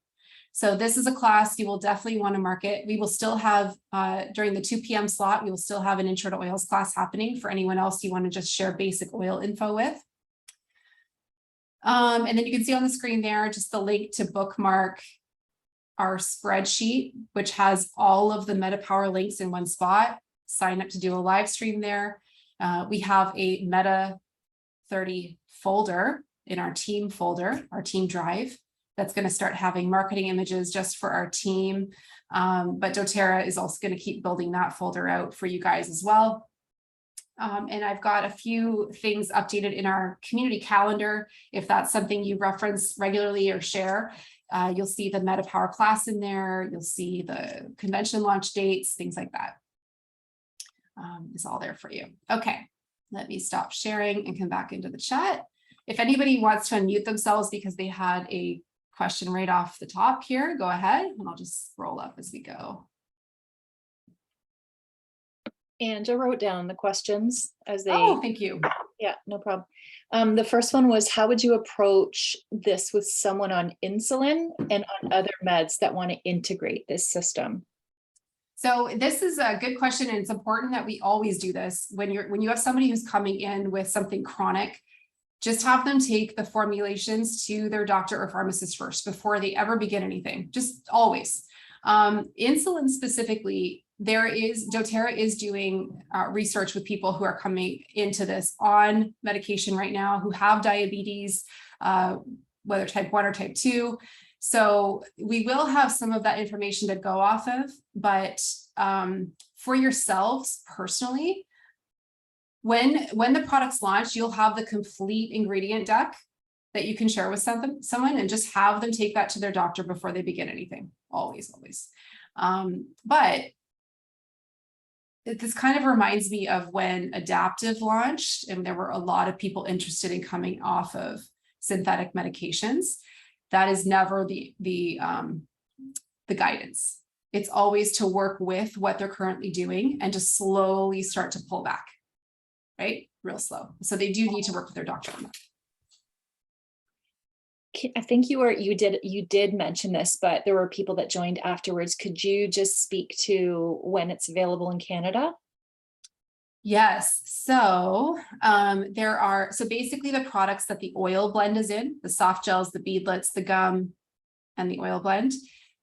So this is a class you will definitely want to market. We will still have, during the 2 p.m. slot, we will still have an intro to oils class happening for anyone else you want to just share basic oil info with. And then you can see on the screen there, just the link to bookmark our spreadsheet, which has all of the METAPWR links in one spot. Sign up to do a live stream there. We have a META30 folder in our team folder, our team drive, that's going to start having marketing images just for our team. But doTERRA is also going to keep building that folder out for you guys as well. And I've got a few things updated in our community calendar. If that's something you reference regularly or share, you'll see the METAPWR class in there. You'll see the convention launch dates, things like that. Is all there for you. Okay, let me stop sharing and come back into the chat. If anybody wants to unmute themselves because they had a question right off the top here, go ahead, and I'll just scroll up as we go. And I wrote down the questions as they. Oh, thank you. Yeah, no problem. The first one was, how would you approach this with someone on insulin and on other meds that want to integrate this system? So this is a good question, and it's important that we always do this when you have somebody who's coming in with something chronic. Just have them take the formulations to their doctor or pharmacist first before they ever begin anything. Just always. Insulin specifically, doTERRA is doing research with people who are coming into this on medication right now, who have diabetes, whether type 1 or type 2. So we will have some of that information to go off of, but for yourselves personally, when the product's launched, you'll have the complete ingredient deck that you can share with someone and just have them take that to their doctor before they begin anything. Always. But this kind of reminds me of when Adaptive launched, and there were a lot of people interested in coming off of synthetic medications. That is never the guidance. It's always to work with what they're currently doing and to slowly start to pull back, right? Real slow. So they do need to work with their doctor on that. I think you did mention this, but there were people that joined afterwards. Could you just speak to when it's available in Canada? Yes. So so basically the products that the oil blend is in, the soft gels, the beadlets, the gum, and the oil blend,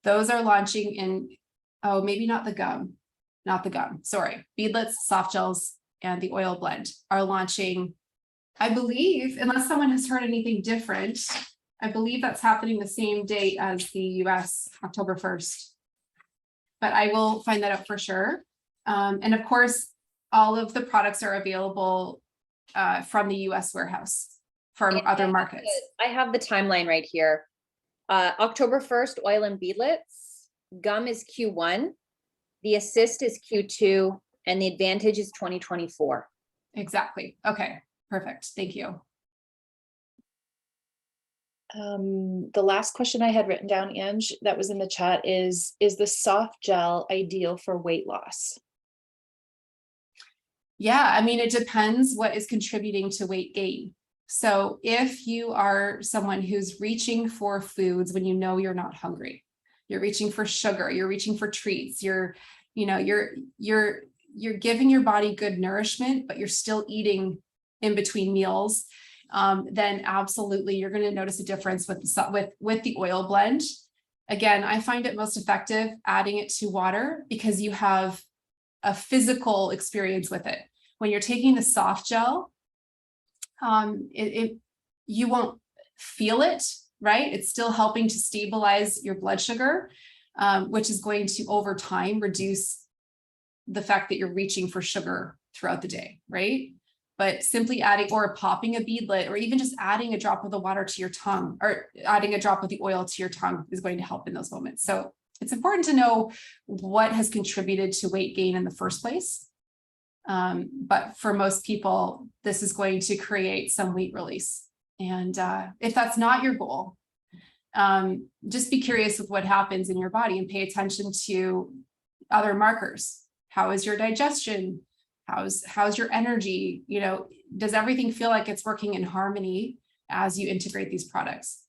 those are launching in, maybe not the gum, sorry. Beadlets, soft gels, and the oil blend are launching, I believe, unless someone has heard anything different, I believe that's happening the same date as the US, October 1st. But I will find that out for sure. And of course, all of the products are available from the US warehouse from other markets. I have the timeline right here. October 1st, oil and beadlets. Gum is Q1. The assist is Q2. And the advantage is 2024. Exactly. Okay, perfect. Thank you. The last question I had written down, Ange, that was in the chat is the soft gel ideal for weight loss? Yeah, I mean, it depends what is contributing to weight gain. So if you are someone who's reaching for foods when you know you're not hungry, you're reaching for sugar, you're reaching for treats, you're you know, you're giving your body good nourishment, but you're still eating in between meals, then absolutely you're going to notice a difference with the oil blend. Again, I find it most effective adding it to water because you have a physical experience with it. When you're taking the soft gel, you won't feel it, right? It's still helping to stabilize your blood sugar, which is going to over time reduce the fact that you're reaching for sugar throughout the day, right? But simply adding or popping a beadlet or even just adding a drop of the water to your tongue or adding a drop of the oil to your tongue is going to help in those moments. So it's important to know what has contributed to weight gain in the first place. But for most people, this is going to create some weight release. And if that's not your goal, just be curious with what happens in your body and pay attention to other markers. How is your digestion? How's your energy? You know, does everything feel like it's working in harmony as you integrate these products?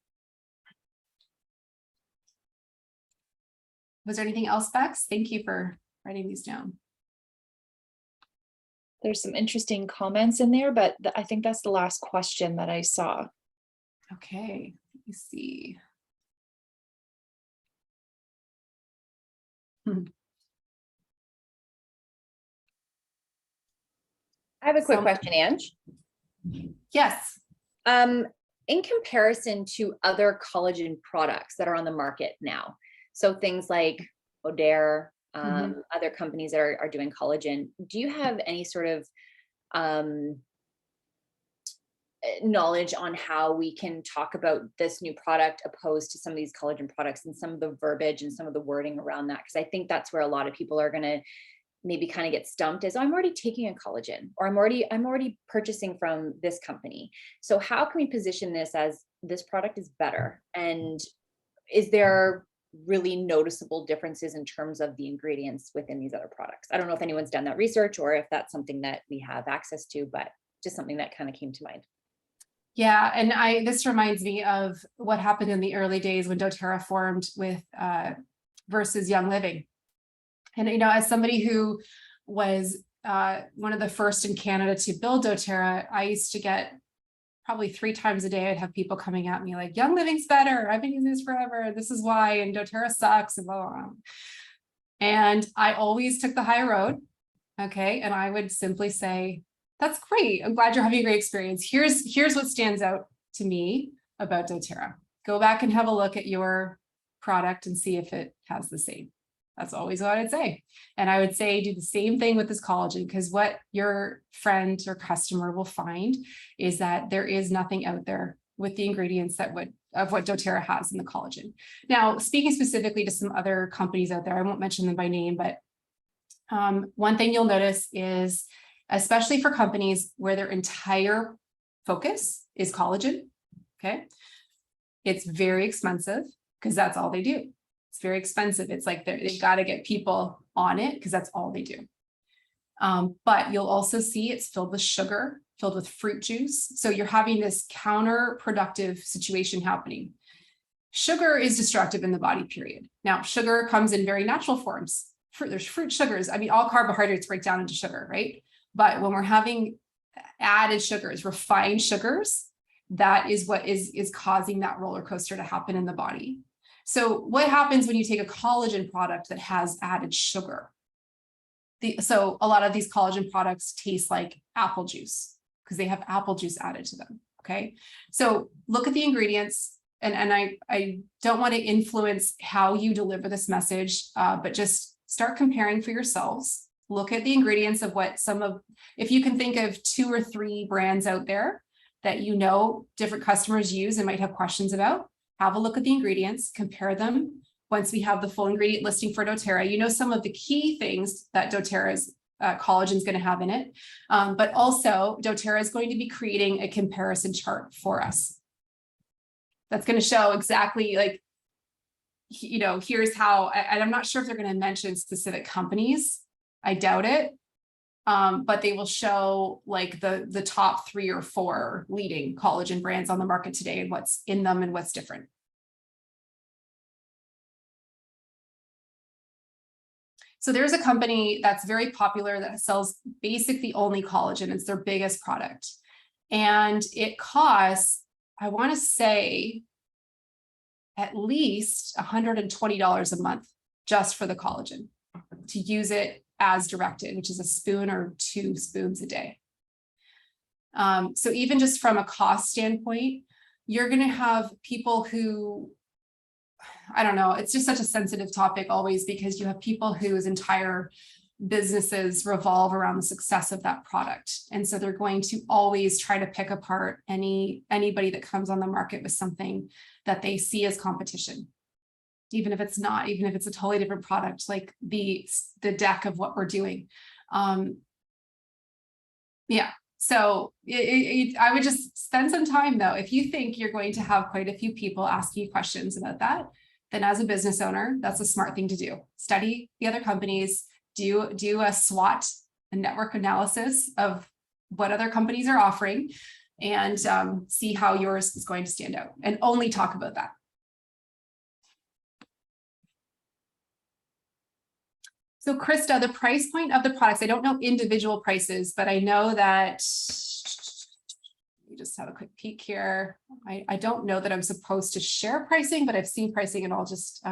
Was there anything else, Bex? Thank you for writing these down. There's some interesting comments in there, but I think that's the last question that I saw. Okay, let me see. I have a quick question, Ange. Yes. In comparison to other collagen products that are on the market now, so things like O'Dare, other companies that are doing collagen, do you have any sort of knowledge on how we can talk about this new product opposed to some of these collagen products and some of the verbiage and some of the wording around that? Because I think that's where a lot of people are going to maybe kind of get stumped as, oh, I'm already taking a collagen, or I'm already purchasing from this company. So how can we position this as this product is better? And is there really noticeable differences in terms of the ingredients within these other products? I don't know if anyone's done that research or if that's something that we have access to, but just something that kind of came to mind. Yeah, and this reminds me of what happened in the early days when doTERRA formed with versus Young Living. And, you know, as somebody who was one of the first in Canada to build doTERRA, I used to get probably 3 times a day, I'd have people coming at me like, Young Living's better. I've been using this forever. This is why, and doTERRA sucks, and blah, blah, blah. And I always took the high road. Okay. And I would simply say, that's great. I'm glad you're having a great experience. Here's what stands out to me about doTERRA. Go back and have a look at your product and see if it has the same. That's always what I'd say. And I would say do the same thing with this collagen, because what your friend or customer will find is that there is nothing out there with the ingredients that of what doTERRA has in the collagen. Now, speaking specifically to some other companies out there, I won't mention them by name, but one thing you'll notice is, especially for companies where their entire focus is collagen, okay, it's very expensive because that's all they do. It's very expensive. It's like they've got to get people on it because that's all they do. But you'll also see it's filled with sugar, filled with fruit juice. So you're having this counterproductive situation happening. Sugar is destructive in the body, period. Now, sugar comes in very natural forms. There's fruit sugars. I mean, all carbohydrates break down into sugar, right? But when we're having added sugars, refined sugars, that is what is causing that roller coaster to happen in the body. So what happens when you take a collagen product that has added sugar? So a lot of these collagen products taste like apple juice because they have apple juice added to them, okay? So look at the ingredients, and I don't want to influence how you deliver this message, but just start comparing for yourselves. Look at the ingredients of what if you can think of 2 or 3 brands out there that you know different customers use and might have questions about, have a look at the ingredients, compare them. Once we have the full ingredient listing for doTERRA, you know some of the key things that doTERRA's collagen is going to have in it. But also doTERRA is going to be creating a comparison chart for us. That's going to show exactly like, you know, here's how, and I'm not sure if they're going to mention specific companies. I doubt it. But they will show like the top 3 or 4 leading collagen brands on the market today and what's in them and what's different. So there's a company that's very popular that sells basically only collagen. It's their biggest product. And it costs, I want to say, at least $120 a month just for the collagen to use it as directed, which is a spoon or 2 spoons a day. So even just from a cost standpoint, you're going to have people who, I don't know, it's just such a sensitive topic always, because you have people whose entire businesses revolve around the success of that product. And so they're going to always try to pick apart anybody that comes on the market with something that they see as competition. Even if it's not, even if it's a totally different product, like the deck of what we're doing. Yeah. So I would just spend some time though. If you think you're going to have quite a few people ask you questions about that, then as a business owner, that's a smart thing to do. Study the other companies, do a SWOT, a network analysis of what other companies are offering, and see how yours is going to stand out, and only talk about that. So Krista, the price point of the products, I don't know individual prices, but I know that, let me just have a quick peek here. I don't know that I'm supposed to share pricing, but I've seen pricing, and I'll just, do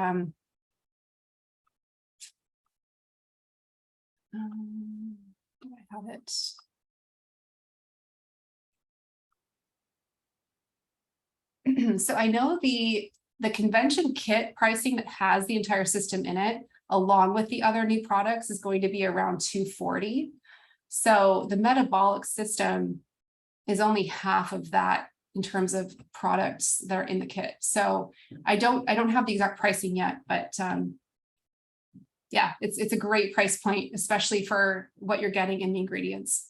I have it? So I know the convention kit pricing that has the entire system in it, along with the other new products, is going to be around $240. So the metabolic system is only half of that in terms of products that are in the kit. So I don't have the exact pricing yet, but yeah, it's a great price point, especially for what you're getting in the ingredients.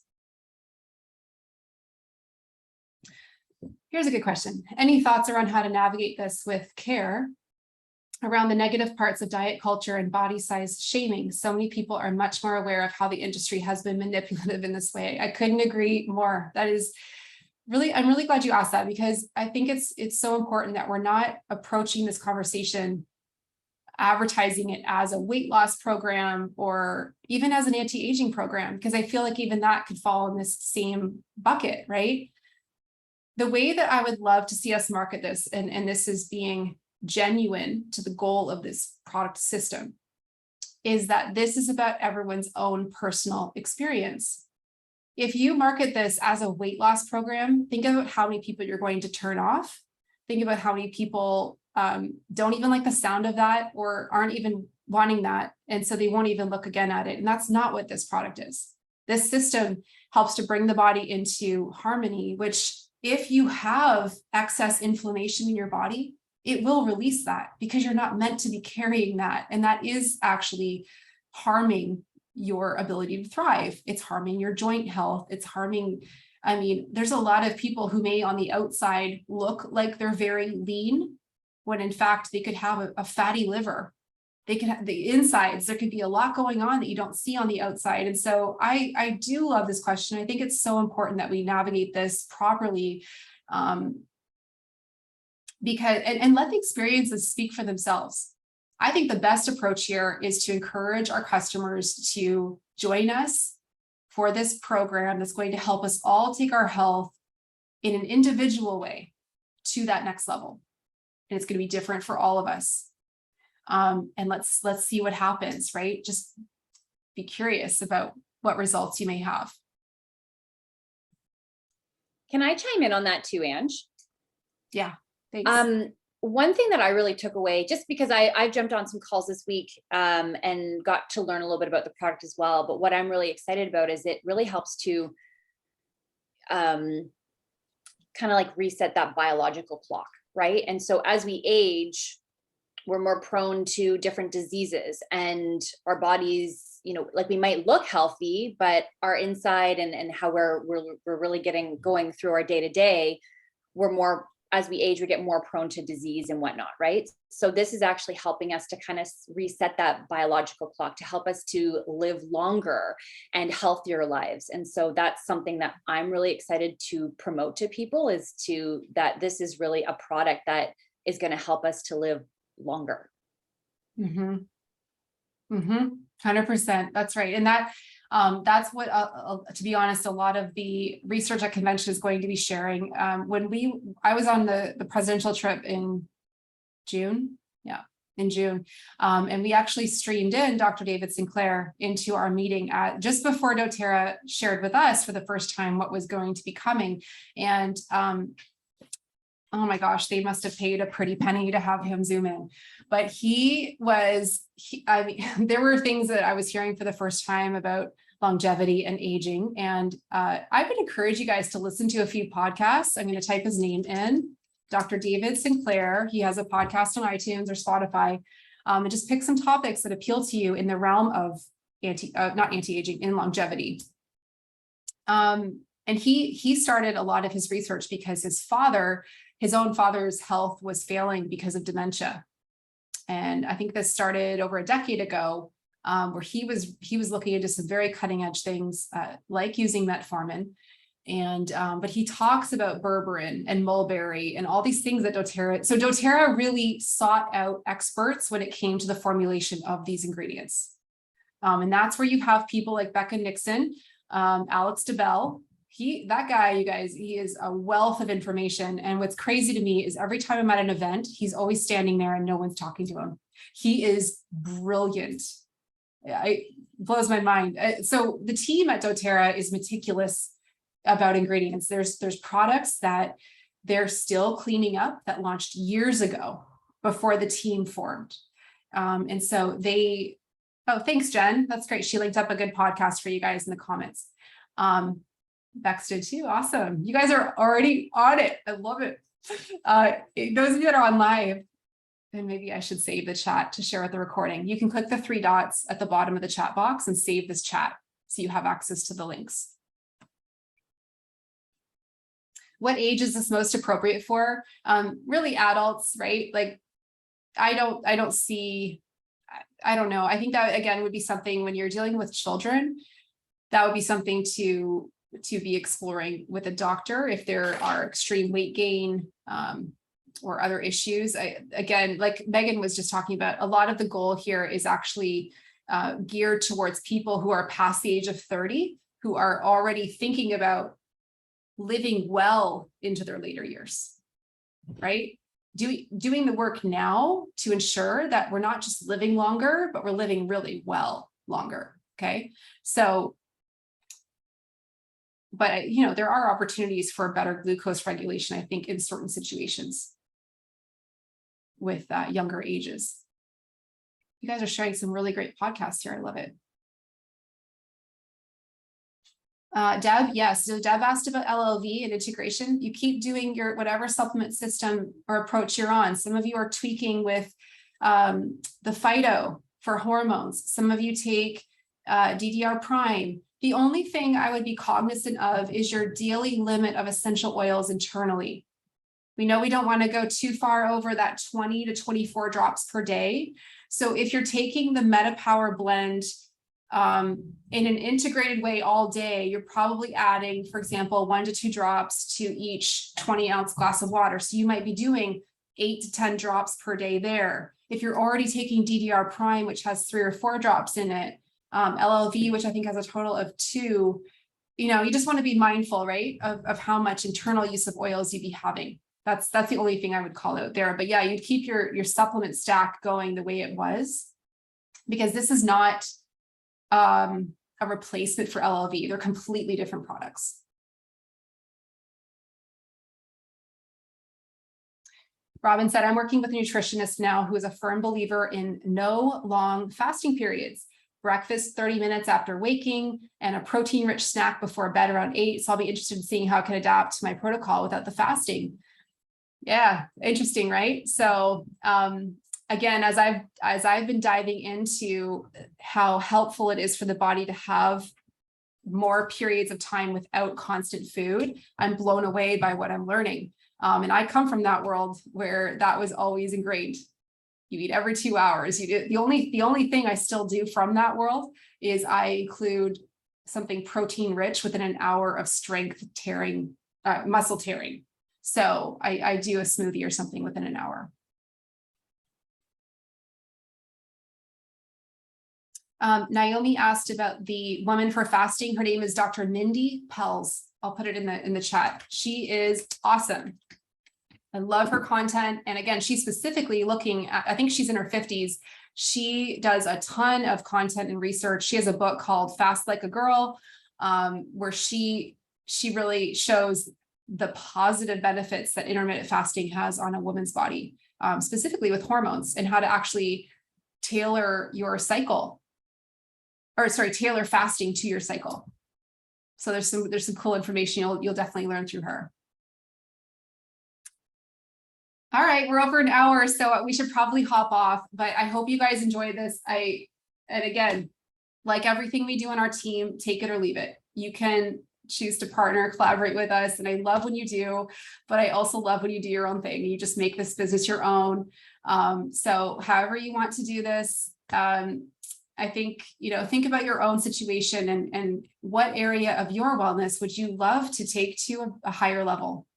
Here's a good question. Any thoughts around how to navigate this with care around the negative parts of diet culture and body size shaming? So many people are much more aware of how the industry has been manipulative in this way. I couldn't agree more. That is really, I'm really glad you asked that, because I think it's so important that we're not approaching this conversation advertising it as a weight loss program or even as an anti-aging program, because I feel like even that could fall in this same bucket, right? The way that I would love to see us market this, and this is being genuine to the goal of this product system, is that this is about everyone's own personal experience. If you market this as a weight loss program, think about how many people you're going to turn off. Think about how many people don't even like the sound of that, or aren't even wanting that. And so they won't even look again at it. And that's not what this product is. This system helps to bring the body into harmony, which if you have excess inflammation in your body, it will release that, because you're not meant to be carrying that. And that is actually harming your ability to thrive. It's harming your joint health. It's harming, I mean, there's a lot of people who may on the outside look like they're very lean, when in fact they could have a fatty liver. They could have the insides. There could be a lot going on that you don't see on the outside. And so I do love this question. I think it's so important that we navigate this properly, because and let the experiences speak for themselves. I think the best approach here is to encourage our customers to join us for this program that's going to help us all take our health in an individual way to that next level. And it's going to be different for all of us. And let's see what happens, right? Just be curious about what results you may have. Can I chime in on that too, Ange? Yeah, thanks. One thing that I really took away, just because I jumped on some calls this week and got to learn a little bit about the product as well. But what I'm really excited about is it really helps to kind of like reset that biological clock, right? And so as we age, we're more prone to different diseases, and our bodies, you know, like we might look healthy, but our inside and how we're really going through our day to day, we're more, as we age, we get more prone to disease and whatnot, right? So this is actually helping us to kind of reset that biological clock to help us to live longer and healthier lives. And so that's something that I'm really excited to promote to people, is to that this is really a product that is going to help us to live longer. Mm-hmm. 100%. That's right. And that's what, to be honest, a lot of the research at convention is going to be sharing. I was on the presidential trip in June. Yeah, in June. And we actually streamed in Dr. David Sinclair into our meeting just before doTERRA shared with us for the first time what was going to be coming. And oh my gosh, they must have paid a pretty penny to have him zoom in. But I mean, there were things that I was hearing for the first time about longevity and aging. And I would encourage you guys to listen to a few podcasts. I'm going to type his name in, Dr. David Sinclair. He has a podcast on iTunes or Spotify. And just pick some topics that appeal to you in the realm of not anti-aging, in longevity. And he started a lot of his research because his own father's health was failing because of dementia. And I think this started over a decade ago, where he was looking into some very cutting edge things, like using metformin. And but he talks about berberine and mulberry and all these things that doTERRA. So doTERRA really sought out experts when it came to the formulation of these ingredients. And that's where you have people like Becca Nixon, Alex DeBell. That guy, you guys, he is a wealth of information. And what's crazy to me is every time I'm at an event, he's always standing there and no one's talking to him. He is brilliant. It blows my mind. So the team at doTERRA is meticulous about ingredients. There's products that they're still cleaning up that launched years ago before the team formed. And so oh, thanks, Jen. That's great. She linked up a good podcast for you guys in the comments. Bex did too. Awesome. You guys are already on it. I love it. Those of you that are on live, and maybe I should save the chat to share with the recording. You can click the 3 dots at the bottom of the chat box and save this chat so you have access to the links. What age is this most appropriate for? Really adults, right? Like, I don't know. I think that again would be something when you're dealing with children, that would be something to be exploring with a doctor if there are extreme weight gain or other issues. Again, like Megan was just talking about, a lot of the goal here is actually geared towards people who are past the age of 30, who are already thinking about living well into their later years, right? Doing the work now to ensure that we're not just living longer, but we're living really well longer, okay? So, but you know, there are opportunities for better glucose regulation, I think, in certain situations with younger ages. You guys are sharing some really great podcasts here. I love it. Deb, yes. So Deb asked about LLV and integration. You keep doing your whatever supplement system or approach you're on. Some of you are tweaking with the phyto for hormones. Some of you take DDR prime. The only thing I would be cognizant of is your daily limit of essential oils internally. We know we don't want to go too far over that 20 to 24 drops per day. So if you're taking the METAPWR blend in an integrated way all day, you're probably adding, for example, 1 to 2 drops to each 20-ounce glass of water. So you might be doing 8 to 10 drops per day there. If you're already taking DDR prime, which has 3 or 4 drops in it, LLV, which I think has a total of 2, you know, you just want to be mindful, right, of how much internal use of oils you'd be having. That's the only thing I would call out there. But yeah, you'd keep your supplement stack going the way it was, because this is not a replacement for LLV. They're completely different products. Robin said, I'm working with a nutritionist now who is a firm believer in no long fasting periods. Breakfast 30 minutes after waking and a protein-rich snack before bed around 8. So I'll be interested in seeing how I can adapt to my protocol without the fasting. Yeah, interesting, right? So again, as I've been diving into how helpful it is for the body to have more periods of time without constant food, I'm blown away by what I'm learning. And I come from that world where that was always ingrained. You eat every 2 hours. The only thing I still do from that world is I include something protein rich within an hour of strength tearing, muscle tearing. So I do a smoothie or something within an hour. Naomi asked about the woman for fasting. Her name is Dr. Mindy Pels. I'll put it in the chat. She is awesome. I love her content. And again, she's specifically looking at, I think she's in her 50s. She does a ton of content and research. She has a book called Fast Like a Girl, where she really shows the positive benefits that intermittent fasting has on a woman's body, specifically with hormones, and how to actually tailor your cycle, or sorry, tailor fasting to your cycle. So there's some cool information you'll definitely learn through her. All right, we're over an hour, so we should probably hop off, but I hope you guys enjoyed this. And again, like everything we do on our team, take it or leave it. You can choose to partner, collaborate with us, and I love when you do, but I also love when you do your own thing. You just make this business your own. So however you want to do this, I think, think about your own situation and what area of your wellness would you love to take to a higher level?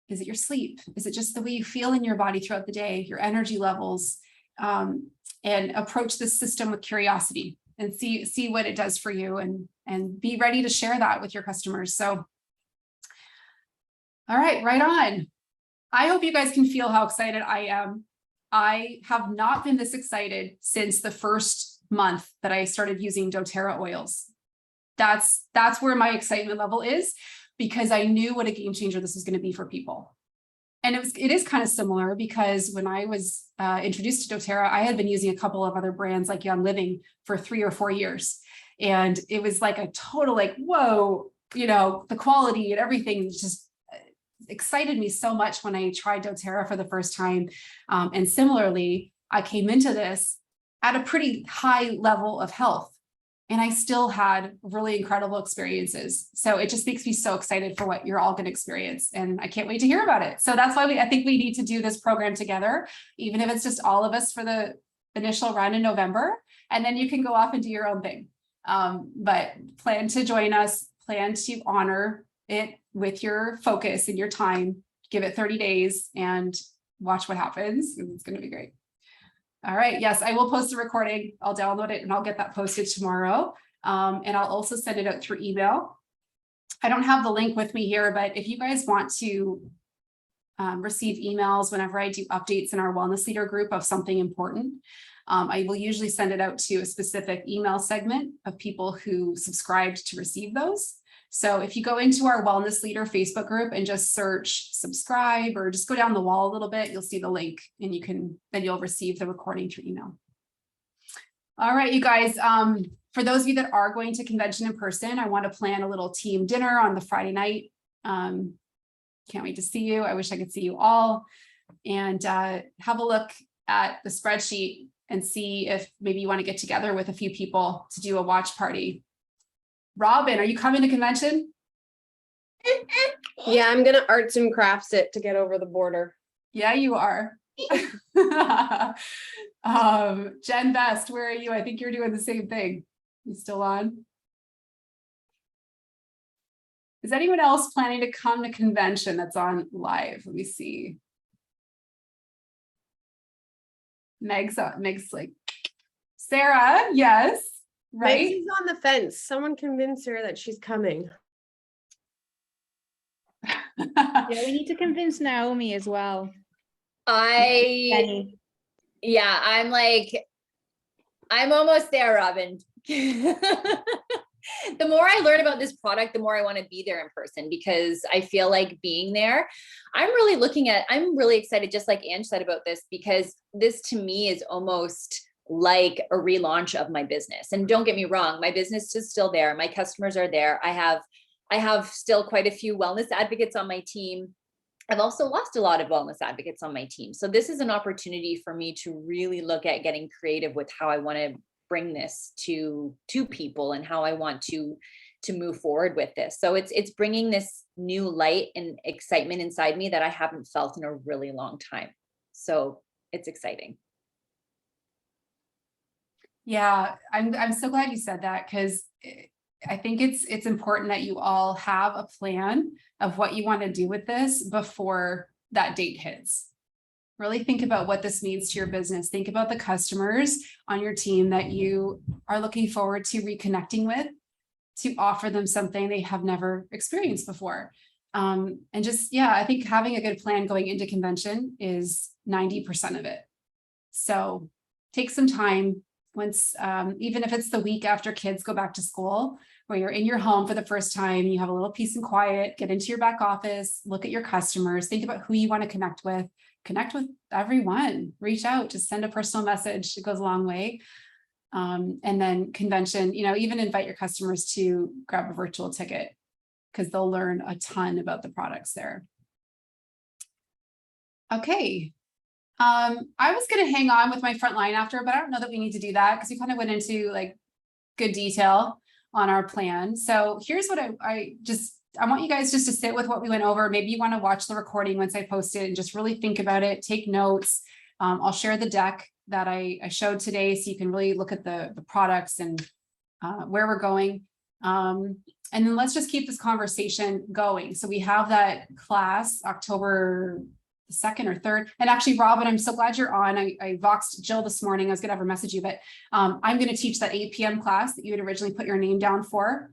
Is it your sleep? Is it just the way you feel in your body throughout the day, your energy levels? And approach this system with curiosity and see what it does for you, and be ready to share that with your customers. So, all right, right on. I hope you guys can feel how excited I am. I have not been this excited since the first month that I started using doTERRA oils. That's where my excitement level is, because I knew what a game changer this was going to be for people. And it is kind of similar, because when I was introduced to doTERRA, I had been using a couple of other brands like Young Living for 3 or 4 years. And it was like a total whoa, the quality and everything just excited me so much when I tried doTERRA for the first time. And similarly, I came into this at a pretty high level of health, and I still had really incredible experiences. So it just makes me so excited for what you're all going to experience. And I can't wait to hear about it. So that's why I think we need to do this program together, even if it's just all of us for the initial run in November, and then you can go off and do your own thing. But plan to join us, plan to honor it with your focus and your time, give it 30 days and watch what happens. It's going to be great. All right. Yes, I will post a recording. I'll download it and I'll get that posted tomorrow. And I'll also send it out through email. I don't have the link with me here, but if you guys want to receive emails whenever I do updates in our wellness leader group of something important, I will usually send it out to a specific email segment of people who subscribed to receive those. So if you go into our wellness leader Facebook group and just search subscribe, or just go down the wall a little bit, you'll see the link, and then you'll receive the recording through email. All right, you guys, for those of you that are going to convention in person, I want to plan a little team dinner on the Friday night. Can't wait to see you. I wish I could see you all, and have a look at the spreadsheet and see if maybe you want to get together with a few people to do a watch party. Robin, are you coming to convention? Yeah, I'm gonna arts and crafts it to get over the border. Yeah, you are. Jen Best, where are you? I think you're doing the same thing. You still on? Is anyone else planning to come to convention that's on live? Let me see. Meg's like, Sarah, yes. Right? She's on the fence. Someone convince her that she's coming. Yeah, we need to convince Naomi as well. I'm almost there, Robin. The more I learn about this product, the more I want to be there in person, because I feel like being there, I'm really excited, just like Ange said about this, because this to me is almost like a relaunch of my business. And don't get me wrong, my business is still there. My customers are there. I have still quite a few wellness advocates on my team. I've also lost a lot of wellness advocates on my team. So this is an opportunity for me to really look at getting creative with how I want to bring this to people, and how I want to move forward with this. So it's bringing this new light and excitement inside me that I haven't felt in a really long time. So it's exciting. Yeah, I'm so glad you said that, because I think it's important that you all have a plan of what you want to do with this before that date hits. Really think about what this means to your business. Think about the customers on your team that you are looking forward to reconnecting with, to offer them something they have never experienced before. And just, yeah, I think having a good plan going into convention is 90% of it. So take some time once, even if it's the week after kids go back to school, where you're in your home for the first time, you have a little peace and quiet, get into your back office, look at your customers, think about who you want to connect with everyone, reach out, just send a personal message. It goes a long way. And then convention, even invite your customers to grab a virtual ticket, because they'll learn a ton about the products there. Okay. I was going to hang on with my front line after, but I don't know that we need to do that because we kind of went into like good detail on our plan. So here's what I want you guys just to sit with what we went over. Maybe you want to watch the recording once I post it and just really think about it, take notes. I'll share the deck that I showed today so you can really look at the products and where we're going. And then let's just keep this conversation going. So we have that class October 2nd or 3rd. And actually, Robin, I'm so glad you're on. I voxed Jill this morning. I was going to have her message you, but I'm going to teach that 8 p.m. class that you had originally put your name down for,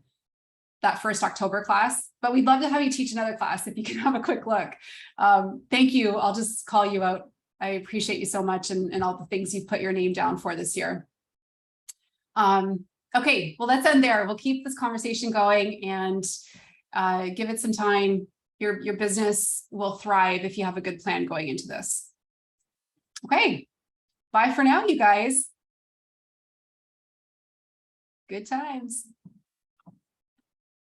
that first October class. But we'd love to have you teach another class if you can have a quick look. Thank you. I'll just call you out. I appreciate you so much and all the things you've put your name down for this year. Okay, well, let's end there. We'll keep this conversation going and give it some time. Your business will thrive if you have a good plan going into this. Okay, bye for now, you guys. Good times.